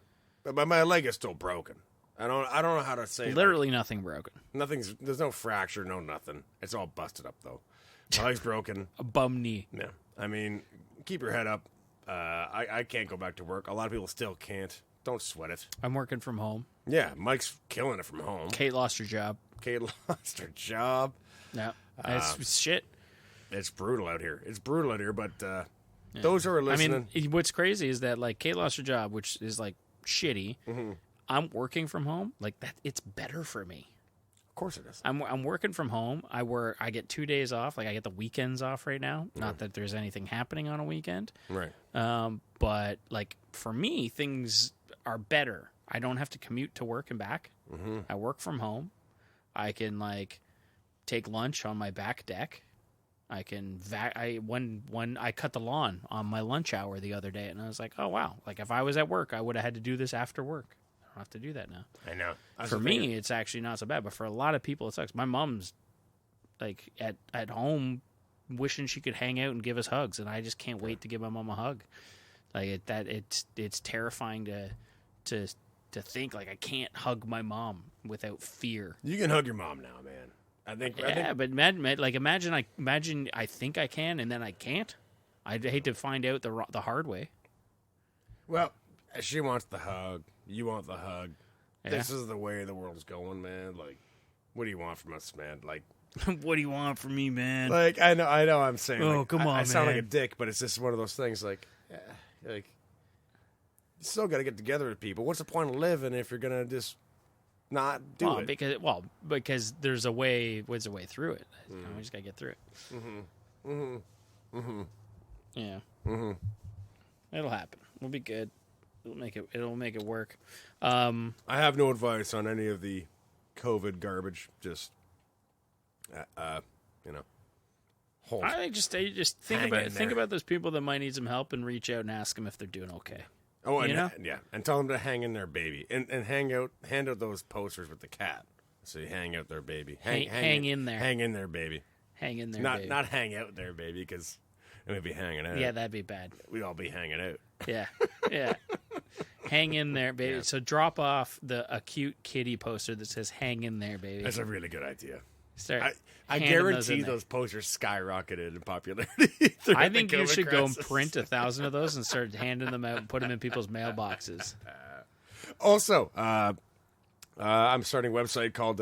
but my leg is still broken. I don't know how to say. Literally nothing broken. There's no fracture, no nothing. It's all busted up though. My leg's broken. A bum knee. Yeah, I mean, keep your head up. I can't go back to work. A lot of people still can't. Don't sweat it. I'm working from home. Yeah, Mike's killing it from home. Kate lost her job. Kate lost her job. Yeah, it's shit. It's brutal out here. But those who are listening. I mean, what's crazy is that like Kate lost her job, which is like shitty. Mm-hmm. I'm working from home. Like that, it's better for me. Of course it is. I'm working from home. I get 2 days off. Like I get the weekends off right now. Mm-hmm. Not that there's anything happening on a weekend. Right. But like for me, things are better. I don't have to commute to work and back. Mm-hmm. I work from home. I can like take lunch on my back deck. I can when I cut the lawn on my lunch hour the other day, and I was like, oh wow! Like if I was at work, I would have had to do this after work. I don't have to do that now. I know. For me, it's actually not so bad, but for a lot of people, it sucks. My mom's like at home, wishing she could hang out and give us hugs, and I just can't wait to give my mom a hug. Like it's terrifying to think like I can't hug my mom without fear. You can hug your mom now, man. I think, but imagine I think I can and then I can't. I'd hate to find out the hard way. Well, she wants the hug. You want the hug. Yeah. This is the way the world's going, man. Like, what do you want from us, man? Like, what do you want from me, man? Like, I know. I'm saying. Oh, like, come on, I sound man. like a dick, but it's just one of those things. Like, you still got to get together with people. What's the point of living if you're gonna just not do it? Because there's a way. What's a way through it? We just gotta get through it. Mm-hmm. Mm-hmm. Mm-hmm. Yeah. Mm-hmm. It'll happen. We'll be good. It'll make it work. I have no advice on any of the COVID garbage. Just, hold. I think just think about those people that might need some help and reach out and ask them if they're doing okay. Oh, and tell them to hang in there, baby, and hand out those posters with the cat. So you hang out there, baby. Hang in there. Hang in there, baby. Hang in there, Not baby. not hang out there, baby, because we'd be hanging out. Yeah, that'd be bad. We'd all be hanging out. Yeah, yeah. Hang in there, baby. Yeah. So drop off a cute kitty poster that says "Hang in there, baby." That's a really good idea. Start I handing those guarantee in there. those posters skyrocketed in popularity. I think you should go and print 1,000 of those and start handing them out and put them in people's mailboxes. Also, I'm starting a website called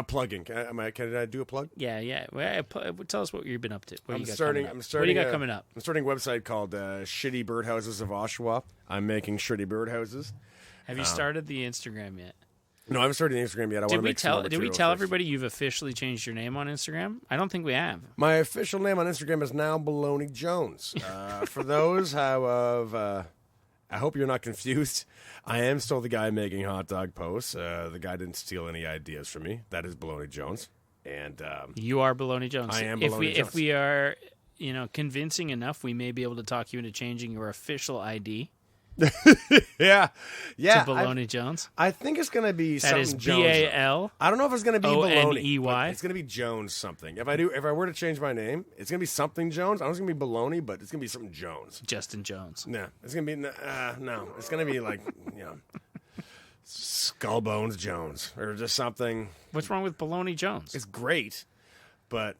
Plugging. Can I do a plug? Yeah. Well, tell us what you've been up to. What do you got coming up? I'm starting. What do you got coming up? I'm starting a website called Shitty Birdhouses of Oshawa. I'm making shitty birdhouses. Have you started the Instagram yet? No, I haven't started the Instagram yet. I want to make some more Did we material tell first. everybody you've officially changed your name on Instagram? I don't think we have. My official name on Instagram is now Baloney Jones. For those I hope you're not confused. I am still the guy making hot dog posts. The guy didn't steal any ideas from me. That is Baloney Jones. And You are Baloney Jones. I am if Baloney we Jones. If we are, convincing enough, we may be able to talk you into changing your official ID yeah, to Baloney Jones. I think it's going to be That something is Jones. BAL. I don't know if it's going to be Baloney. ONEY. But it's going to be Jones something. If I were to change my name, it's going to be something Jones. I don't know if it's going to be Baloney, but it's going to be something Jones. Justin Jones. No, it's going to be no. It's going to be like Skullbones Jones or just something. What's wrong with Baloney Jones? It's great, but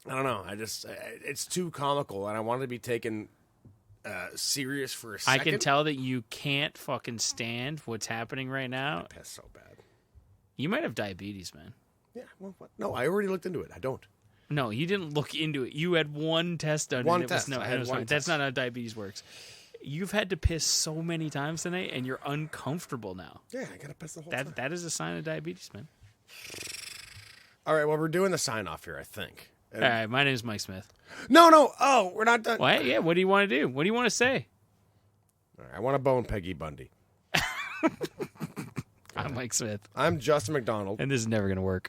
I don't know. It's too comical, and I want to be taken serious for a I second. can tell that you can't fucking stand what's happening right now. Piss so bad. You might have diabetes, man. Yeah. Well, what? No, I already looked into it. I don't. No, you didn't look into it. You had one test done. One and it test. Was, no, I had it was one fine. That's test. not how diabetes works. You've had to piss so many times tonight, and you're uncomfortable now. Yeah, I gotta piss the whole time. That is a sign of diabetes, man. All right. Well, we're doing the sign off here. I think. All right, my name is Mike Smith. No. Oh, we're not done. What? Yeah, what do you want to do? What do you want to say? All right, I want to bone Peggy Bundy. I'm Mike Smith, I'm Justin McDonald. and this is never going to work.